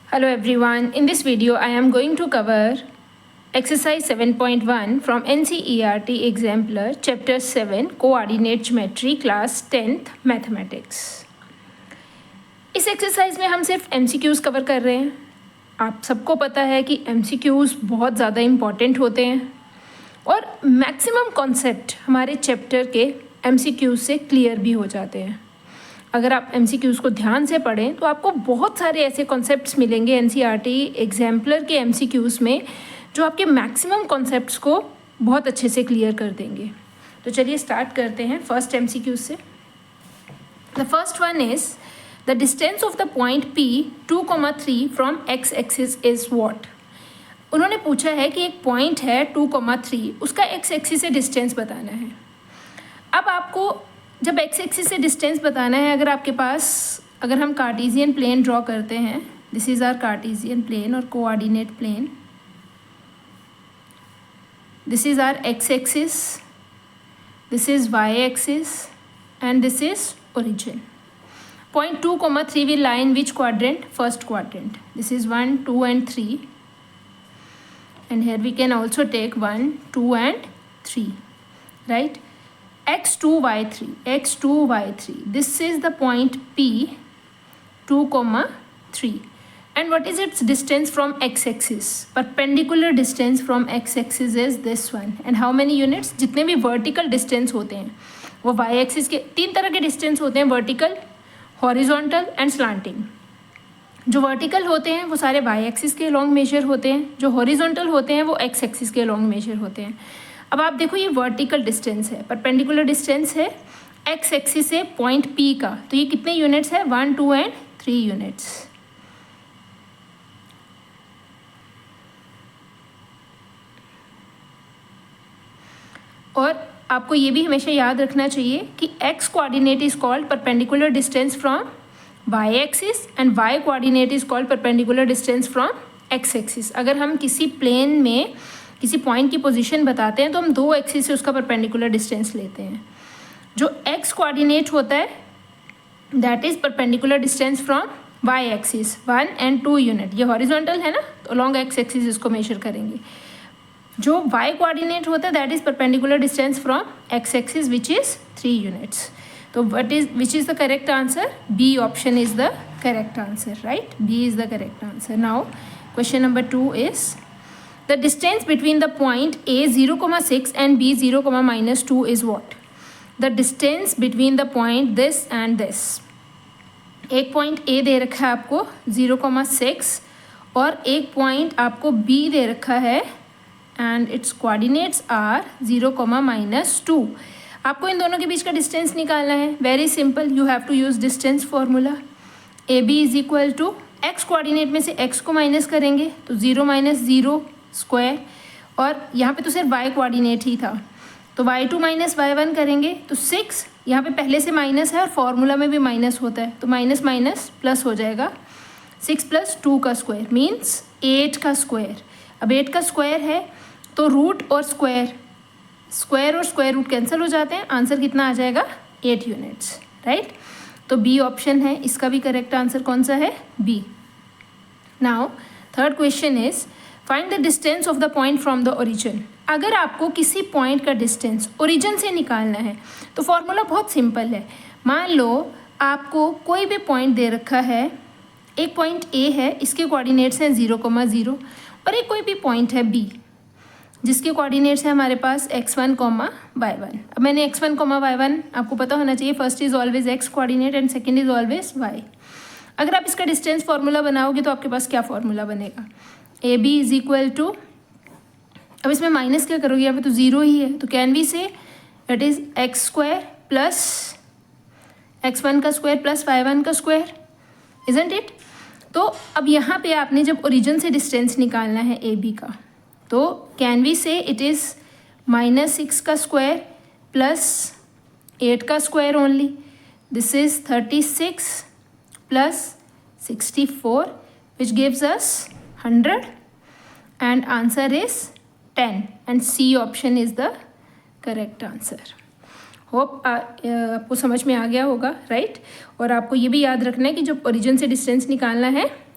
Hello everyone, in this video I am going to cover exercise 7.1 from NCERT Exemplar chapter 7 coordinate geometry class 10th mathematics। इस exercise में हम सिर्फ MCQs cover कर रहे हैं। आप सबको पता है कि MCQs बहुत ज़्यादा इम्पॉर्टेंट होते हैं और मैक्सिमम कॉन्सेप्ट हमारे चैप्टर के MCQs से क्लियर भी हो जाते हैं। अगर आप MCQs को ध्यान से पढ़ें तो आपको बहुत सारे ऐसे कॉन्सेप्ट्स मिलेंगे NCERT एग्जाम्पलर के MCQs में जो आपके मैक्सिमम कॉन्सेप्ट्स को बहुत अच्छे से क्लियर कर देंगे। तो चलिए स्टार्ट करते हैं फर्स्ट MCQ से। The first one is the distance of the point P 2,3 from x axis is what. उन्होंने पूछा है कि एक पॉइंट है 2,3, उसका x एक्सिस से डिस्टेंस बताना है। अब आपको जब x एक्सिस से डिस्टेंस बताना है, अगर हम कार्टेशियन प्लेन ड्रॉ करते हैं, this is our Cartesian plane और coordinate plane, this is our x axis, this is y axis and this is origin. Point 2,3 will lie in which quadrant? First quadrant. This is 1, 2 and 3, and here we can also take 1, 2 and 3, right? x2 y3, x2 y3, this is the point P 2,3, and what is its distance from x-axis? Perpendicular distance from x-axis is this one, and how many units? जितने भी vertical distance होते हैं वो y-axis के तीन तरह के distance होते हैं, vertical, horizontal and slanting। जो vertical होते हैं वो सारे y-axis के along measure होते हैं, जो horizontal होते हैं वो x-axis के along measure होते हैं। अब आप देखो ये वर्टिकल डिस्टेंस है, परपेंडिकुलर डिस्टेंस है एक्स एक्सिस से पॉइंट पी का, तो ये कितने यूनिट्स है? 1, 2 एंड 3 यूनिट्स। और आपको ये भी हमेशा याद रखना चाहिए कि X coordinate is called perpendicular distance from Y axis and Y coordinate is called perpendicular distance from x axis. अगर हम किसी प्लेन में किसी पॉइंट की पोजीशन बताते हैं तो हम दो एक्सिस से उसका परपेंडिकुलर डिस्टेंस लेते हैं। जो एक्स कोऑर्डिनेट होता है that is perpendicular distance from Y axis 1 and 2 unit. ये हॉरिजॉन्टल है ना, तो लॉन्ग एक्स एक्सिस इसको मेजर करेंगे। जो वाई कोऑर्डिनेट होता है that is perpendicular distance from x axis which is 3 units. तो which is the correct answer? B option is the correct answer, right? B is the correct answer. Now question number 2 is the distance between the point A 0,6 and B 0,-2 is what? The distance between the point this and this, एक point A दे रखा है आपको 0,6 और एक point आपको B दे रखा है and its coordinates are 0,-2। आपको इन दोनों के बीच का डिस्टेंस निकालना है। Very simple, you have to use distance formula. AB is equal to X coordinate में से x को माइनस करेंगे तो 0 - 0 स्क्वायर, और यहाँ पे तो सिर्फ y कोऑर्डिनेट ही था तो y2 - y1 करेंगे तो 6, यहाँ पे पहले से माइनस है और फॉर्मूला में भी माइनस होता है तो माइनस माइनस प्लस हो जाएगा। 6 + 2 का स्क्वायर मीन्स 8 का स्क्वायर। अब 8 का स्क्वायर है तो रूट और स्क्वायर और स्क्वायर रूट कैंसिल हो जाते हैं, आंसर कितना आ जाएगा? 8 यूनिट्स, राइट? तो बी ऑप्शन है, इसका भी करेक्ट आंसर कौन सा है? B. Now third question is find the distance of the point from the origin. अगर आपको किसी पॉइंट का डिस्टेंस ओरिजिन से निकालना है तो फॉर्मूला बहुत सिंपल है। मान लो आपको कोई भी पॉइंट दे रखा है, एक पॉइंट A है, इसके कोऑर्डिनेट्स हैं 0,0 और एक कोई भी पॉइंट है B जिसके कोऑर्डिनेट्स है हमारे पास x1, y1। अब मैंने x1, y1 आपको पता होना चाहिए, first is always x coordinate and second is always y। अगर आप इसका डिस्टेंस फॉर्मूला बनाओगे तो आपके पास क्या फॉर्मूला बनेगा? AB इज इक्वल टू, अब इसमें माइनस क्या करोगे? यहाँ पे तो 0 ही है तो कैन वी से it is x² plus x1 का स्क्वायर प्लस y1 का स्क्वायर, इजंट इट? तो अब यहाँ पे आपने जब ओरिजिन से डिस्टेंस निकालना है AB का तो कैन वी से इट इज़ -6 का स्क्वायर प्लस 8 का square only, this is 36 plus 64 which gives us 100 and answer is 10 and C option is the correct answer। Hope आपको समझ में आ गया होगा, राइट? और आपको ये भी याद रखना है कि जब ओरिजिन से डिस्टेंस निकालना है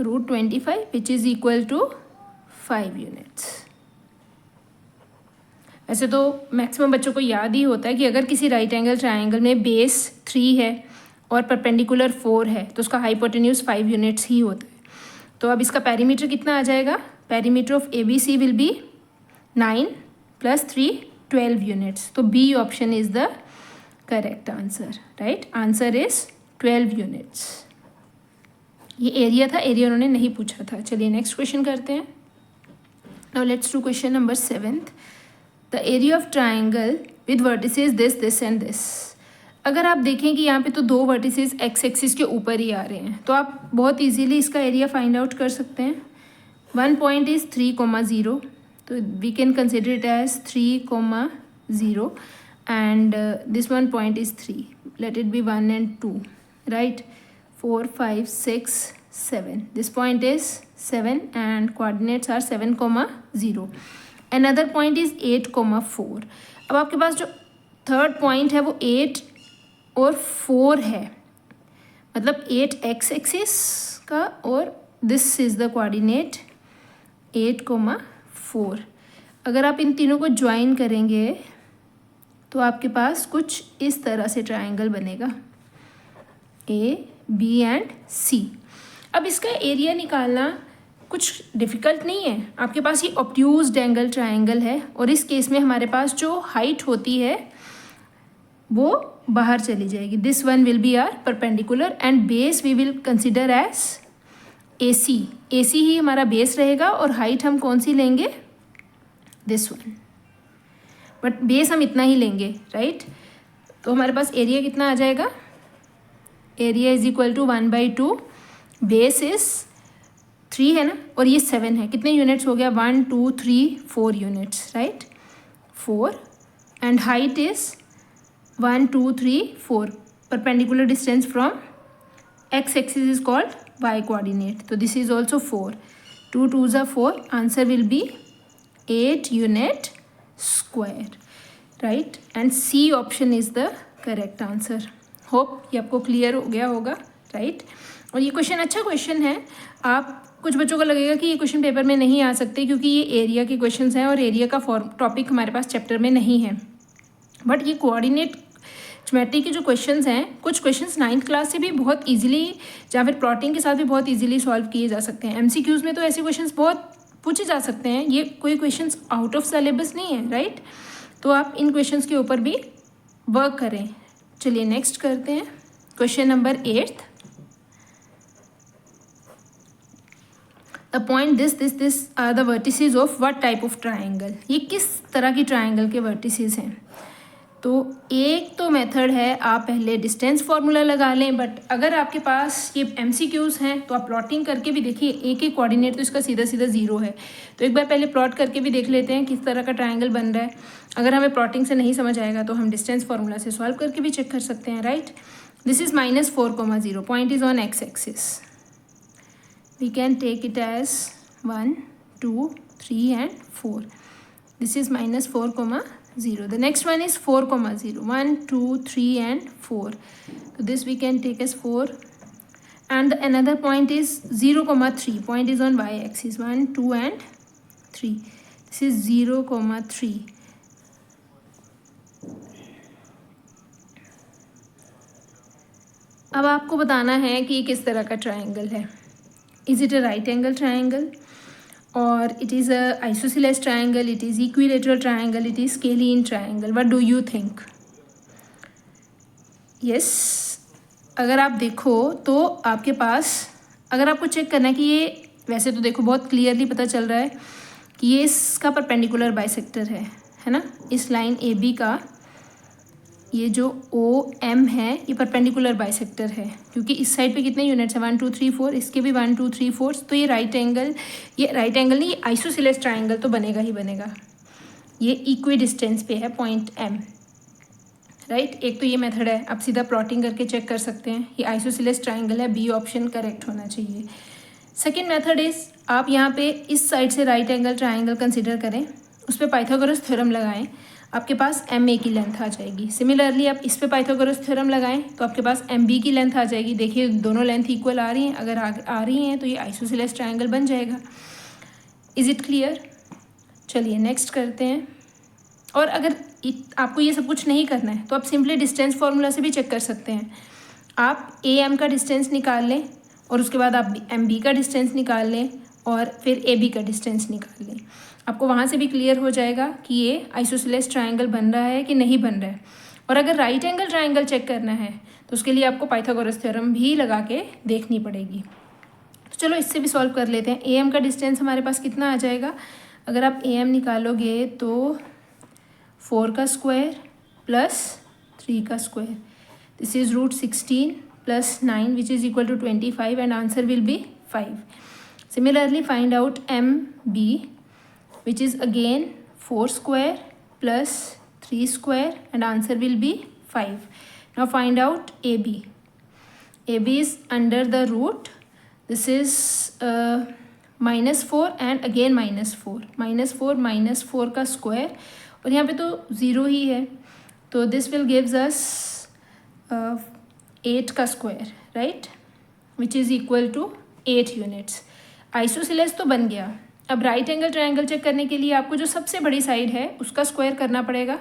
√25 which is equal to 5 units. ऐसे तो मैक्सिमम बच्चों को याद ही होता है कि अगर किसी राइट एंगल ट्राइंगल में बेस 3 है और परपेंडिकुलर 4 है तो उसका हाइपोटेन्यूज 5 यूनिट्स ही होता है। तो अब इसका पेरीमीटर कितना आ जाएगा? Perimeter of ABC will be 9 + 3 12 units. तो B option is the correct answer, right? Answer is 12 units. ये एरिया था, एरिया उन्होंने नहीं पूछा था। चलिए नेक्स्ट क्वेश्चन करते हैं। Now let's do question number 7th। The area of triangle with vertices this and this. अगर आप देखें कि यहाँ पे तो 2 वर्टिसेस एक्स एक्सिस के ऊपर ही आ रहे हैं तो आप बहुत इजीली इसका एरिया फाइंड आउट कर सकते हैं। वन पॉइंट इज़ 3,0, तो we can consider it as 3,0 and this one point is 3, let it be 1 and 2, right? 4, 5, 6, 7, this point is 7 and coordinates are 7,0. Another point is 8,4. अब आपके पास जो third point है वो 8 और 4 है, मतलब 8 एक्स एक्सिस का और दिस इज द कोऑर्डिनेट 8,4. अगर आप इन तीनों को ज्वाइन करेंगे तो आपके पास कुछ इस तरह से ट्राइंगल बनेगा A, B and C. अब इसका एरिया निकालना कुछ डिफ़िकल्ट नहीं है। आपके पास ये ऑब्ट्यूज्ड एंगल ट्राइंगल है और इस केस में हमारे पास जो हाइट होती है वो बाहर चली जाएगी। This one will be our perpendicular and base we will consider as AC. AC ही हमारा बेस रहेगा और हाइट हम कौन सी लेंगे? दिस वन, बट बेस हम इतना ही लेंगे, राइट? तो हमारे पास एरिया कितना आ जाएगा? Area is equal to 1/2, base is 3 है ना और ये 7 है। कितने यूनिट्स हो गया? 1, 2, 3, 4 units, right? 4 and height is 1, 2, 3, 4. Perpendicular distance from x axis is called y coordinate. तो this is also 4. 2 2s are 4. Answer will be 8 unit square, right? And C option is the correct answer. Hope ये आपको clear हो गया होगा, right? और ये question अच्छा question है। आप कुछ बच्चों को लगेगा कि ये क्वेश्चन पेपर में नहीं आ सकते क्योंकि ये एरिया के क्वेश्चंस हैं और एरिया का टॉपिक हमारे पास चैप्टर में नहीं है, बट ये कोऑर्डिनेट ज्योमेट्री के जो क्वेश्चंस हैं, कुछ क्वेश्चंस 9th क्लास से भी बहुत इजीली या फिर प्लॉटिंग के साथ भी बहुत इजीली सॉल्व किए जा सकते हैं। MCQs में तो ऐसे क्वेश्चंस बहुत पूछे जा सकते हैं। ये कोई क्वेश्चंस आउट ऑफ सिलेबस नहीं है, राइट? तो आप इन क्वेश्चंस के ऊपर भी वर्क करें। चलिए नेक्स्ट करते हैं question number 8th। The point this are the vertices of what type of triangle. ये किस तरह की ट्राइंगल के वर्टिसेस हैं? तो एक तो मेथड है आप पहले डिस्टेंस फार्मूला लगा लें, बट अगर आपके पास ये MCQs हैं तो आप प्लॉटिंग करके भी देखिए। एक एक कोऑर्डिनेट तो इसका सीधा सीधा 0 है, तो एक बार पहले प्लॉट करके भी देख लेते हैं किस तरह का ट्राइंगल बन रहा है। अगर हमें प्लॉटिंग से नहीं समझ आएगा तो हम डिस्टेंस फार्मूला से सॉल्व करके भी चेक कर सकते हैं, right? This is -4,0. Point is on x axis. We can take it as 1, 2, 3 and 4. This is -4,0. The next one is 4,0. 1, 2, 3 and 4. So this we can take as 4. And another point is 0,3. Point is on y-axis. 1, 2 and 3. This is 0,3. अब आपको बताना है कि किस तरह का triangle है। Is it a right angle triangle or it is a isosceles triangle, it is equilateral triangle, it is scalene triangle? What do you think? Yes, अगर आप देखो तो आपके पास, अगर आपको चेक करना है कि ये, वैसे तो देखो बहुत क्लियरली पता चल रहा है कि ये इसका परपेंडिकुलर बाइसेक्टर है ना? इस लाइन AB का ये जो OM है ये परपेंडिकुलर बाइसेक्टर है, क्योंकि इस साइड पे कितने यूनिट्स हैं? 1, 2, 3, 4. इसके भी 1, 2, 3, 4. तो ये राइट एंगल नहीं, ये आइसोसेलेस ट्राइंगल तो बनेगा ही बनेगा। ये इक्वी डिस्टेंस पे है पॉइंट M, राइट? एक तो ये मेथड है, आप सीधा प्लॉटिंग करके चेक कर सकते हैं। ये आइसोसेलेस ट्राइंगल है, B ऑप्शन करेक्ट होना चाहिए। सेकेंड मेथड इज आप यहाँ पे इस साइड से राइट एंगल ट्राइंगल कंसिडर करें, उस पर पाइथागोरस थ्योरम लगाएं। आपके पास एम ए की लेंथ आ जाएगी। सिमिलरली आप इस पे पाइथागोरस थ्योरम लगाएं तो आपके पास एम बी की लेंथ आ जाएगी। देखिए दोनों लेंथ इक्वल आ रही हैं, अगर आ रही हैं तो ये आइसोसेलेस ट्रायंगल बन जाएगा। Is it clear? चलिए नेक्स्ट करते हैं। और अगर आपको ये सब कुछ नहीं करना है तो आप सिंपली डिस्टेंस फार्मूला से भी चेक कर सकते हैं। आप ए एम का डिस्टेंस निकाल लें और उसके बाद आप एम बी का डिस्टेंस निकाल लें और फिर ए बी का डिस्टेंस निकाल लें। आपको वहाँ से भी क्लियर हो जाएगा कि ये आइसोसेलेस ट्रायंगल बन रहा है कि नहीं बन रहा है। और अगर राइट एंगल ट्रायंगल चेक करना है तो उसके लिए आपको पाइथागोरस थ्योरम भी लगा के देखनी पड़ेगी। तो चलो इससे भी सॉल्व कर लेते हैं। ए एम का डिस्टेंस हमारे पास कितना आ जाएगा? अगर आप ए एम निकालोगे तो 4 का स्क्वायर प्लस 3 का square, this is √16 plus 9 which is equal to 25 and answer will be 5. Similarly find out MB which is again 4 square plus 3 square and answer will be 5. Now find out AB. AB is under the root. This is -4 and again -4. -4 -4 का square और यहाँ पे तो 0 ही है तो this will gives us 8 का square, right, which is equal to 8 units. Isosceles तो बन गया। अब राइट एंगल ट्रायंगल चेक करने के लिए आपको जो सबसे बड़ी साइड है उसका स्क्वायर करना पड़ेगा।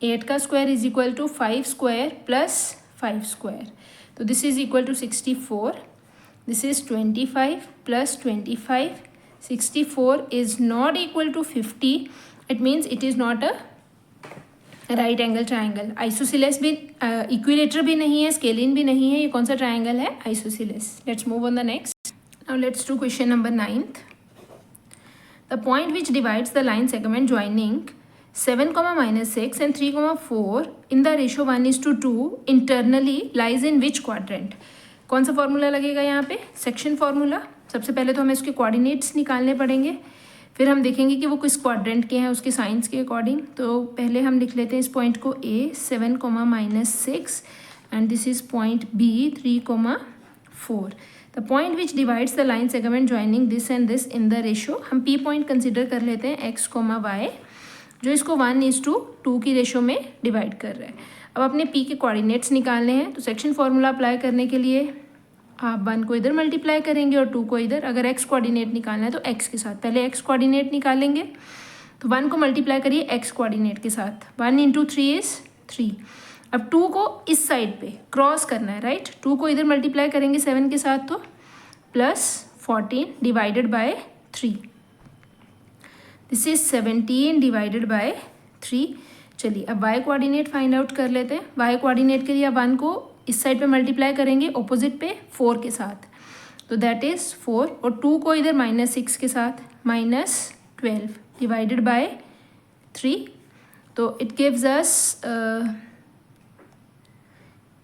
8 का square is equal to 5 square plus 5 square, तो this is equal to 64. This is 25 plus 25. 64 is not equal to 50. It means it is not a right angle triangle. Isosceles भी इक्विलेटर भी नहीं है, स्केलिन भी नहीं है। ये कौन सा ट्रायंगल है? Isosceles. Let's move on the next. Now let's do question number 9th. The point which divides the line segment joining 7, -6 and 3, 4 in the ratio 1:2 internally lies in which quadrant? कौन सा formula लगेगा यहाँ पे? Section formula. सबसे पहले तो हमें इसके कोऑर्डिनेट्स निकालने पड़ेंगे, फिर हम देखेंगे कि वो किस क्वाड्रेंट के हैं उसके साइंस के अकॉर्डिंग. तो पहले हम लिख लेते हैं इस पॉइंट को A 7, -6 and this is point B 3, 4. The point which divides the line segment joining this and this in the ratio, हम P पॉइंट कंसिडर कर लेते हैं x, y, जो इसको 1:2 की रेशो में डिवाइड कर रहा है. अब अपने P के कोऑर्डिनेट्स निकालने हैं तो सेक्शन फार्मूला अप्लाई करने के लिए आप 1 को इधर मल्टीप्लाई करेंगे और 2 को इधर. अगर x कोऑर्डिनेट निकालना है तो x के साथ पहले x कोऑर्डिनेट निकालेंगे, तो 1 को मल्टीप्लाई करिए x कोऑर्डिनेट के साथ. 1 × 3 इज 3. अब 2 को इस साइड पे क्रॉस करना है, राइट. 2 को इधर मल्टीप्लाई करेंगे 7 के साथ तो plus 14 divided by 3. This is 17 divided by 3. चलिए अब y कोऑर्डिनेट फाइंड आउट कर लेते हैं. y कोऑर्डिनेट के लिए अब 1 को इस साइड पे मल्टीप्लाई करेंगे ऑपोजिट पे 4 के साथ, तो दैट इज 4. और 2 को इधर -6 के साथ -12 डिवाइडेड बाय 3, तो it gives us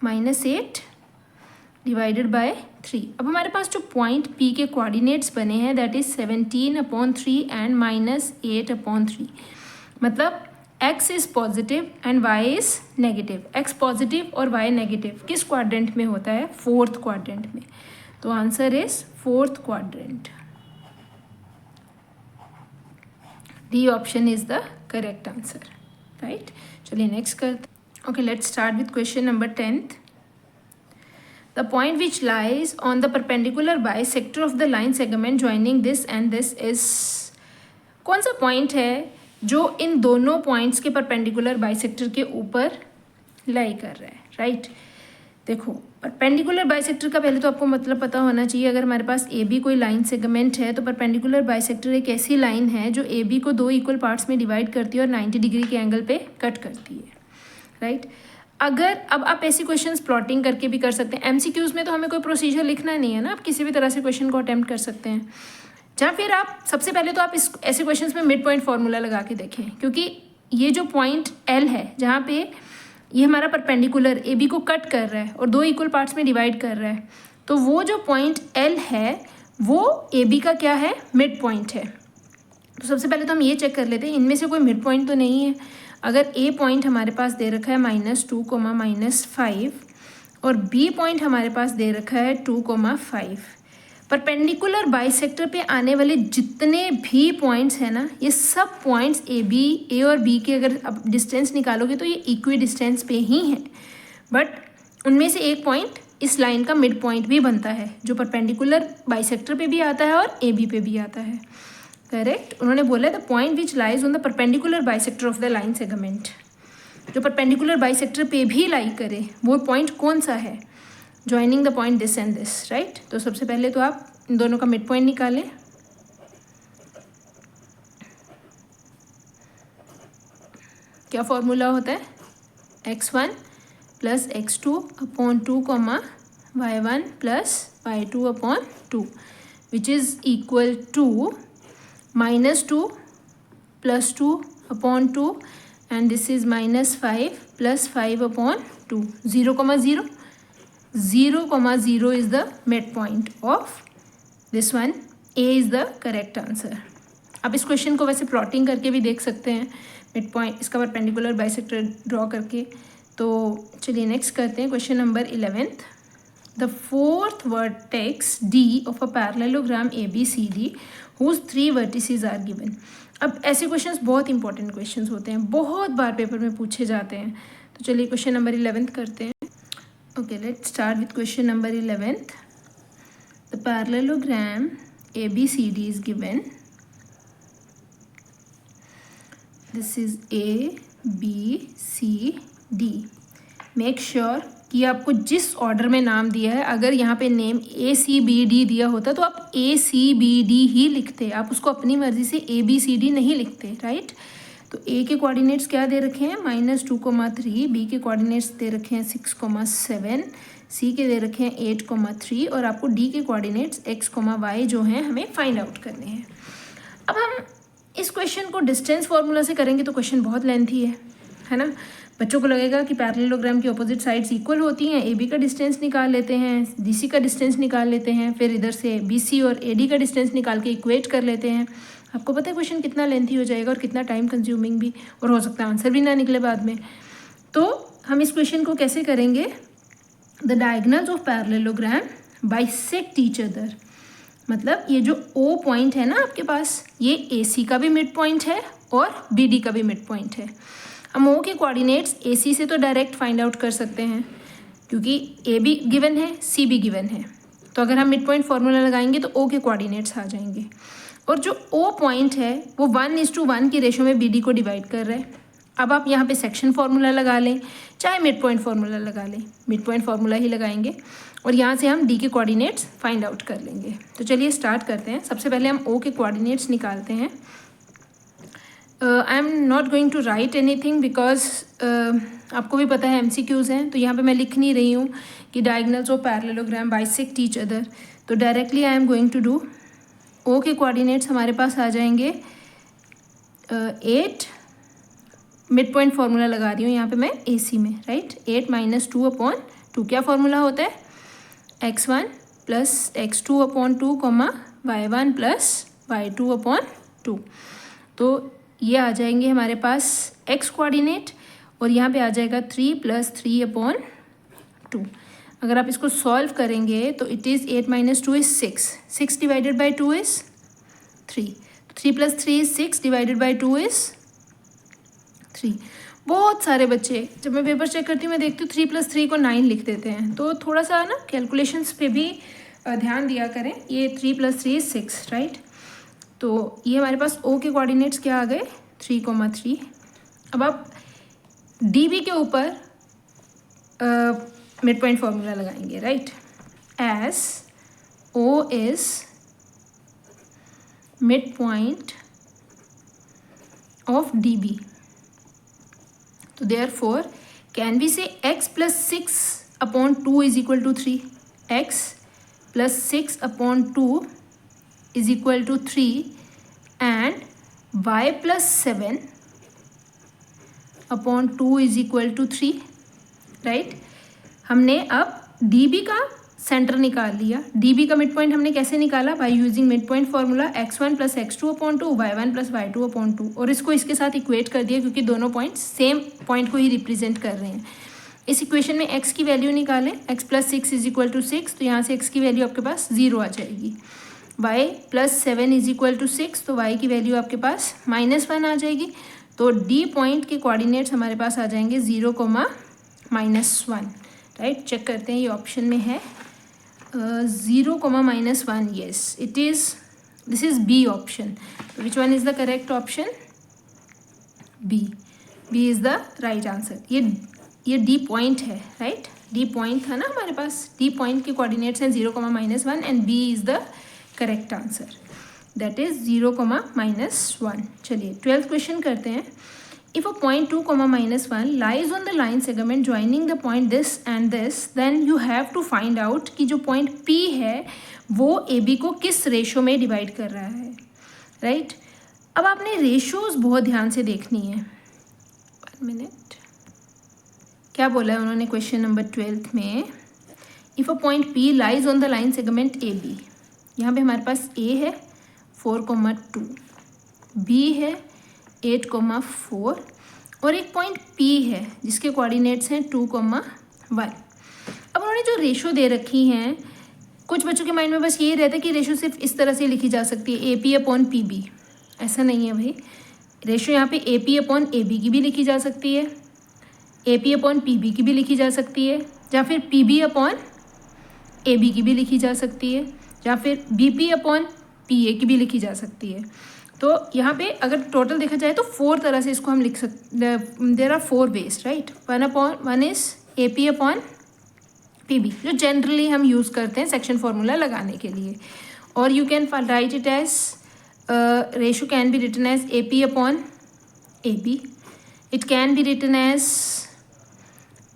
-8 divided bye 3. अब हमारे पास जो पॉइंट P के कोऑर्डिनेट्स बने हैं दैट इज 17/3 एंड -8/3. मतलब x is positive and y is negative. x positive और y नेगेटिव किस क्वाड्रेंट में होता है? 4th क्वाड्रेंट में. तो answer is 4th quadrant. D option is the correct answer, right. चलिए नेक्स्ट करते. Okay, let's start with question number 10th. The point which lies on the perpendicular bisector of the line segment joining this and this is, कौन सा point है जो इन दोनों points के perpendicular bisector के ऊपर लाई कर रहा है, राइट. देखो परपेंडिकुलर बाइसेक्टर का पहले तो आपको मतलब पता होना चाहिए. अगर हमारे पास ए बी कोई लाइन सेगमेंट है तो परपेंडिकुलर बाइसेक्टर एक ऐसी लाइन है जो ए बी को 2 इक्वल पार्ट्स में डिवाइड करती है और 90 डिग्री के एंगल पे कट करती है, राइट. अगर अब आप ऐसी क्वेश्चंस प्लॉटिंग करके भी कर सकते हैं. एमसीक्यूज में तो हमें कोई प्रोसीजर लिखना नहीं है ना, आप किसी भी तरह से क्वेश्चन को अटेम्प्ट कर सकते हैं. जहाँ फिर आप सबसे पहले तो आप इस ऐसे क्वेश्चंस में मिड पॉइंट फार्मूला लगा के देखें, क्योंकि ये जो पॉइंट एल है जहाँ पे ये हमारा परपेंडिकुलर ए बी को कट कर रहा है और 2 इक्वल पार्ट्स में डिवाइड कर रहा है, तो वो जो पॉइंट एल है वो ए बी का क्या है? मिड पॉइंट है. तो सबसे पहले तो हम ये चेक कर लेते हैं इनमें से कोई मिड पॉइंट तो नहीं है. अगर ए पॉइंट हमारे पास दे रखा है -2, -5 और बी पॉइंट हमारे पास दे रखा है 2, 5, परपेंडिकुलर बाइसेक्टर पे आने वाले जितने भी पॉइंट्स हैं ना, ये सब पॉइंट्स ए और बी के अगर आप डिस्टेंस निकालोगे तो ये इक्वी डिस्टेंस पे ही हैं, बट उनमें से एक पॉइंट इस लाइन का मिड पॉइंट भी बनता है जो परपेंडिकुलर बाइसेक्टर पे भी आता है और ए बी पे भी आता है। करेक्ट। उन्होंने बोला the point which lies on the perpendicular bisector of the line segment, जो परपेंडिकुलर बाइसेक्टर पे भी लाई करे वो पॉइंट कौन सा है, joining the point this and this, right. तो सबसे पहले तो आप इन दोनों का मिड पॉइंट निकालें। क्या फॉर्मूला होता है, x1 plus x2 upon 2 comma y1 plus y2 upon 2 which is equal to -2 plus 2 upon 2 and this is -5 plus 5 upon 2, 0, 0 is the midpoint of this one. A is the correct answer. आप इस question को वैसे plotting करके भी देख सकते हैं, mid point इसका परपेंडिकुलर बाइसेक्टर ड्रॉ करके। तो चलिए नेक्स्ट करते हैं question number 11th। The fourth vertex D of a parallelogram ABCD whose 3 vertices are given. अब ऐसे क्वेश्चंस बहुत इंपॉर्टेंट क्वेश्चंस होते हैं, बहुत बार पेपर में पूछे जाते हैं। तो चलिए क्वेश्चन नंबर 11th करते हैं। Okay, let's start with question number 11th। The parallelogram ABCD is given. This is ABCD। Make sure कि आपको जिस ऑर्डर में नाम दिया है, अगर यहाँ पे नेम ACBD दिया होता तो आप ACBD ही लिखते, आप उसको अपनी मर्जी से ABCD नहीं लिखते, राइट। तो A के कोऑर्डिनेट्स क्या दे रखे हैं, -2,3, B के कोऑर्डिनेट्स दे रखे हैं 6,7, C के दे रखे हैं 8,3 और आपको D के कोऑर्डिनेट्स x, y जो हैं हमें फाइंड आउट करने हैं। अब हम इस क्वेश्चन को डिस्टेंस फार्मूला से करेंगे तो क्वेश्चन बहुत लेंथी है ना। बच्चों को लगेगा कि पैरेललोग्राम की अपोजिट साइड्स इक्वल होती हैं, AB का डिस्टेंस निकाल लेते हैं, DC का डिस्टेंस निकाल लेते हैं, फिर इधर से BC और AD का डिस्टेंस निकाल के इक्वेट कर लेते हैं। आपको पता है क्वेश्चन कितना लेंथी हो जाएगा और कितना टाइम कंज्यूमिंग भी, और हो सकता है आंसर भी ना निकले बाद में। तो हम इस क्वेश्चन को कैसे करेंगे, the diagonals of parallelogram bisect each other. मतलब ये जो O पॉइंट है ना आपके पास, ये AC का भी मिड पॉइंट है और BD का भी मिड पॉइंट है। हम O के कोऑर्डिनेट्स AC से तो डायरेक्ट फाइंड आउट कर सकते हैं क्योंकि A भी गिवन है, C भी गिवन है। तो अगर हम मिड पॉइंट फार्मूला लगाएंगे तो O के कोऑर्डिनेट्स आ जाएंगे, और जो O पॉइंट है वो 1:1 की रेशो में BD को डिवाइड कर रहा है। अब आप यहाँ पे सेक्शन फार्मूला लगा लें, चाहे मिड पॉइंट फार्मूला लगा लें, मिड पॉइंट फार्मूला ही लगाएंगे और यहाँ से हम D के कोऑर्डिनेट्स फाइंड आउट कर लेंगे। तो चलिए स्टार्ट करते हैं। सबसे पहले हम O के कोऑर्डिनेट्स निकालते हैं। I am not going to write anything because आपको भी पता है MCQs हैं, तो यहाँ पे मैं लिख नहीं रही हूँ कि diagonals of parallelogram bisect each other. तो directly I am going to do, O के कोऑर्डिनेट्स हमारे पास आ जाएंगे 8, मिड पॉइंट फार्मूला लगा रही हूँ यहाँ पे मैं AC में, राइट। 8 - 2/2 क्या फार्मूला होता है, x1 plus x2 upon 2, y1 plus y2 upon 2। तो ये आ जाएंगे हमारे पास x कोऑर्डिनेट और यहाँ पे आ जाएगा 3 + 3/2। अगर आप इसको सॉल्व करेंगे तो it is 8 - 2 is 6, 6 divided by 2 is 3, 3 + 3 is 6 divided by 2 is 3। बहुत सारे बच्चे जब मैं पेपर चेक करती हूँ मैं देखती हूँ 3 + 3 को 9 लिख देते हैं, तो थोड़ा सा ना कैलकुलेशंस पे भी ध्यान दिया करें। ये 3 + 3 इज़ 6, राइट। तो ये हमारे पास O के कोऑर्डिनेट्स क्या आ गए, 3,3। अब आप DB के ऊपर मिड पॉइंट फार्मूला लगाएंगे, right. As O is mid point of DB, तो therefore can we say x + 6/2 is equal to 3, x + 6/2 is equal to 3 and y + 7/2 is equal to 3, right. हमने अब DB का centre निकाल लिया। DB का mid point हमने कैसे निकाला, bye using mid point formula x1 + x2/2, y1 + y2/2, और इसको इसके साथ इक्वेट कर दिया क्योंकि दोनों पॉइंट्स सेम पॉइंट को ही रिप्रेजेंट कर रहे हैं। इस इक्वेशन में x की वैल्यू निकालें, x + 6 = 6, तो यहाँ से x की वैल्यू आपके पास 0 आ जाएगी। y + 7 = 6, तो y की वैल्यू आपके पास -1 आ जाएगी। तो D पॉइंट के कोऑर्डिनेट्स हमारे पास आ जाएंगे 0, -1, राइट। चेक करते हैं ये ऑप्शन में है 0, -1, yes it is, this is B option. Which one is the correct option? B is the right answer. ये D पॉइंट है, राइट। D पॉइंट था ना हमारे पास, D पॉइंट के कोऑर्डिनेट्स हैं 0, -1 and B is the correct answer, that is 0, -1। चलिए 12th question करते हैं। If a point 2, -1 lies on the line segment joining the point this and this, then you have to find out कि जो point P है वो AB को किस ratio में डिवाइड कर रहा है, राइट। अब आपने रेशोज बहुत ध्यान से देखनी है। 1 मिनट, क्या बोला है उन्होंने क्वेश्चन नंबर 12 में? If a point P lies on the line segment AB, यहाँ पे हमारे पास A है 4,2, B है 8,4 और एक पॉइंट P है जिसके कोऑर्डिनेट्स हैं 2,1। अब उन्होंने जो रेशो दे रखी हैं, कुछ बच्चों के माइंड में बस ये रहता है कि रेशो सिर्फ इस तरह से लिखी जा सकती है AP/PB। ऐसा नहीं है भाई, रेशो यहाँ पे AP/AB की भी लिखी जा सकती है, AP/PB की भी लिखी जा सकती है, या फिर PB/AB की भी लिखी जा सकती है, या फिर BP/PA की भी लिखी जा सकती है। तो यहाँ पे अगर टोटल देखा जाए तो 4 तरह से इसको हम लिख सकते, there are 4 ways, right. 1 is AP/PB जो जनरली हम यूज़ करते हैं सेक्शन फार्मूला लगाने के लिए, और you can write it as ratio can be written as AP/AB, it can be written as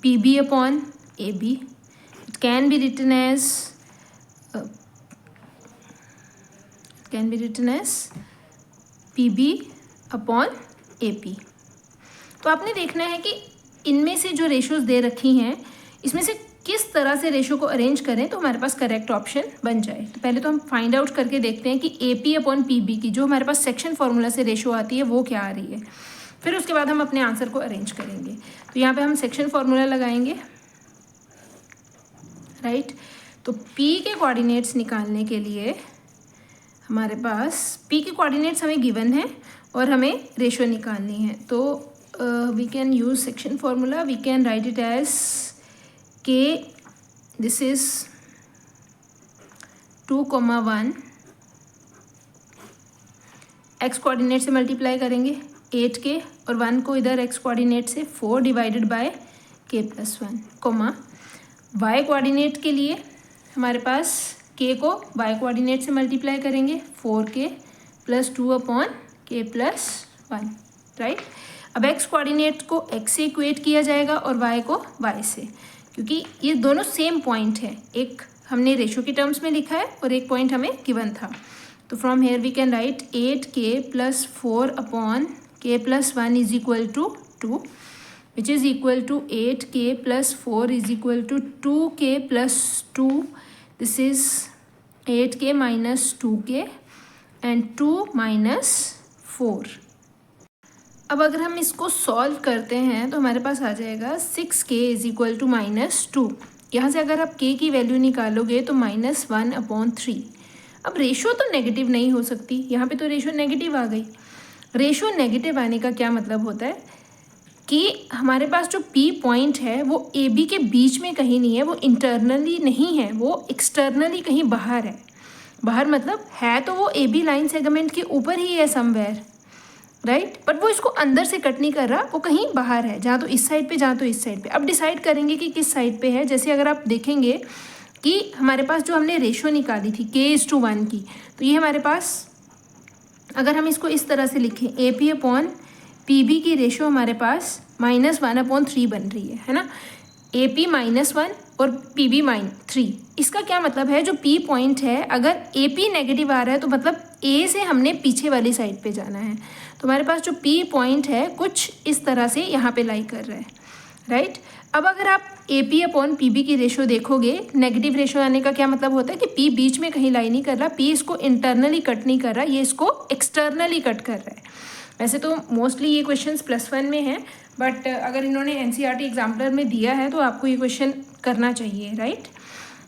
PB/AB, it can be written as PB/AP। तो आपने देखना है कि इनमें से जो रेशोज दे रखी हैं इसमें से किस तरह से रेशो को अरेंज करें तो हमारे पास करेक्ट ऑप्शन बन जाए। तो पहले तो हम फाइंड आउट करके देखते हैं कि AP/PB की जो हमारे पास सेक्शन फार्मूला से रेशो आती है वो क्या आ रही है, फिर उसके बाद हम अपने आंसर को अरेंज करेंगे। तो यहाँ पे हम सेक्शन फार्मूला लगाएंगे, राइट। तो P के कोऑर्डिनेट्स निकालने के लिए हमारे पास P के कोऑर्डिनेट्स हमें गिवन है और हमें रेशो निकालनी है। तो we can use section formula, we can write it as K, this is 2,1, x coordinate से मल्टीप्लाई करेंगे 8K और 1 को इधर x कोऑर्डिनेट से 4 divided by K+1, y coordinate के लिए हमारे पास K को y कोऑर्डिनेट से मल्टीप्लाई करेंगे 4K + 2/K+1, राइट। अब x कोऑर्डिनेट को x से इक्वेट किया जाएगा और y को y से, क्योंकि ये दोनों सेम पॉइंट है, एक हमने रेशो के टर्म्स में लिखा है और एक पॉइंट हमें गिवन था। तो from here we can write 8K + 4/K+1 is equal to 2, which is equal to 8K + 4 is equal to 2K + 2, this is 8K - 2K and 2 - 4। अब अगर हम इसको सॉल्व करते हैं तो हमारे पास आ जाएगा 6K इज इक्वल टू -2। यहाँ से अगर आप K की वैल्यू निकालोगे तो -1/3। अब रेशो तो नेगेटिव नहीं हो सकती, यहाँ पे तो रेशो नेगेटिव आ गई। रेशो नेगेटिव आने का क्या मतलब होता है कि हमारे पास जो P पॉइंट है वो AB के बीच में कहीं नहीं है, वो इंटरनली नहीं है, वो एक्सटर्नली कहीं बाहर है। बाहर मतलब है तो वो AB लाइन सेगमेंट के ऊपर ही है समवेयर, राइट, बट वो इसको अंदर से कट नहीं कर रहा, वो कहीं बाहर है, जहाँ तो इस साइड पे जहाँ तो इस साइड पे। अब डिसाइड करेंगे कि किस साइड पे है। जैसे अगर आप देखेंगे कि हमारे पास जो हमने रेशो निकाली थी K:1 की, तो ये हमारे पास अगर हम इसको इस तरह से लिखें AP/PB की रेशो हमारे पास -1/3 बन रही है ना। AP -1 और PB -3, इसका क्या मतलब है, जो P पॉइंट है अगर AP नेगेटिव आ रहा है तो मतलब A से हमने पीछे वाली साइड पे जाना है। तो हमारे पास जो P पॉइंट है कुछ इस तरह से यहाँ पे लाई कर रहा है, राइट। अब अगर आप AP/PB की रेशो देखोगे, नेगेटिव रेशो आने का क्या मतलब होता है कि P बीच में कहीं लाई नहीं कर रहा, P इसको इंटरनली कट नहीं कर रहा, ये इसको एक्सटर्नली कट कर रहा है। वैसे तो मोस्टली ये क्वेश्चंस +1 में है, बट अगर इन्होंने एनसीईआरटी एग्जाम्पलर में दिया है तो आपको ये क्वेश्चन करना चाहिए, राइट।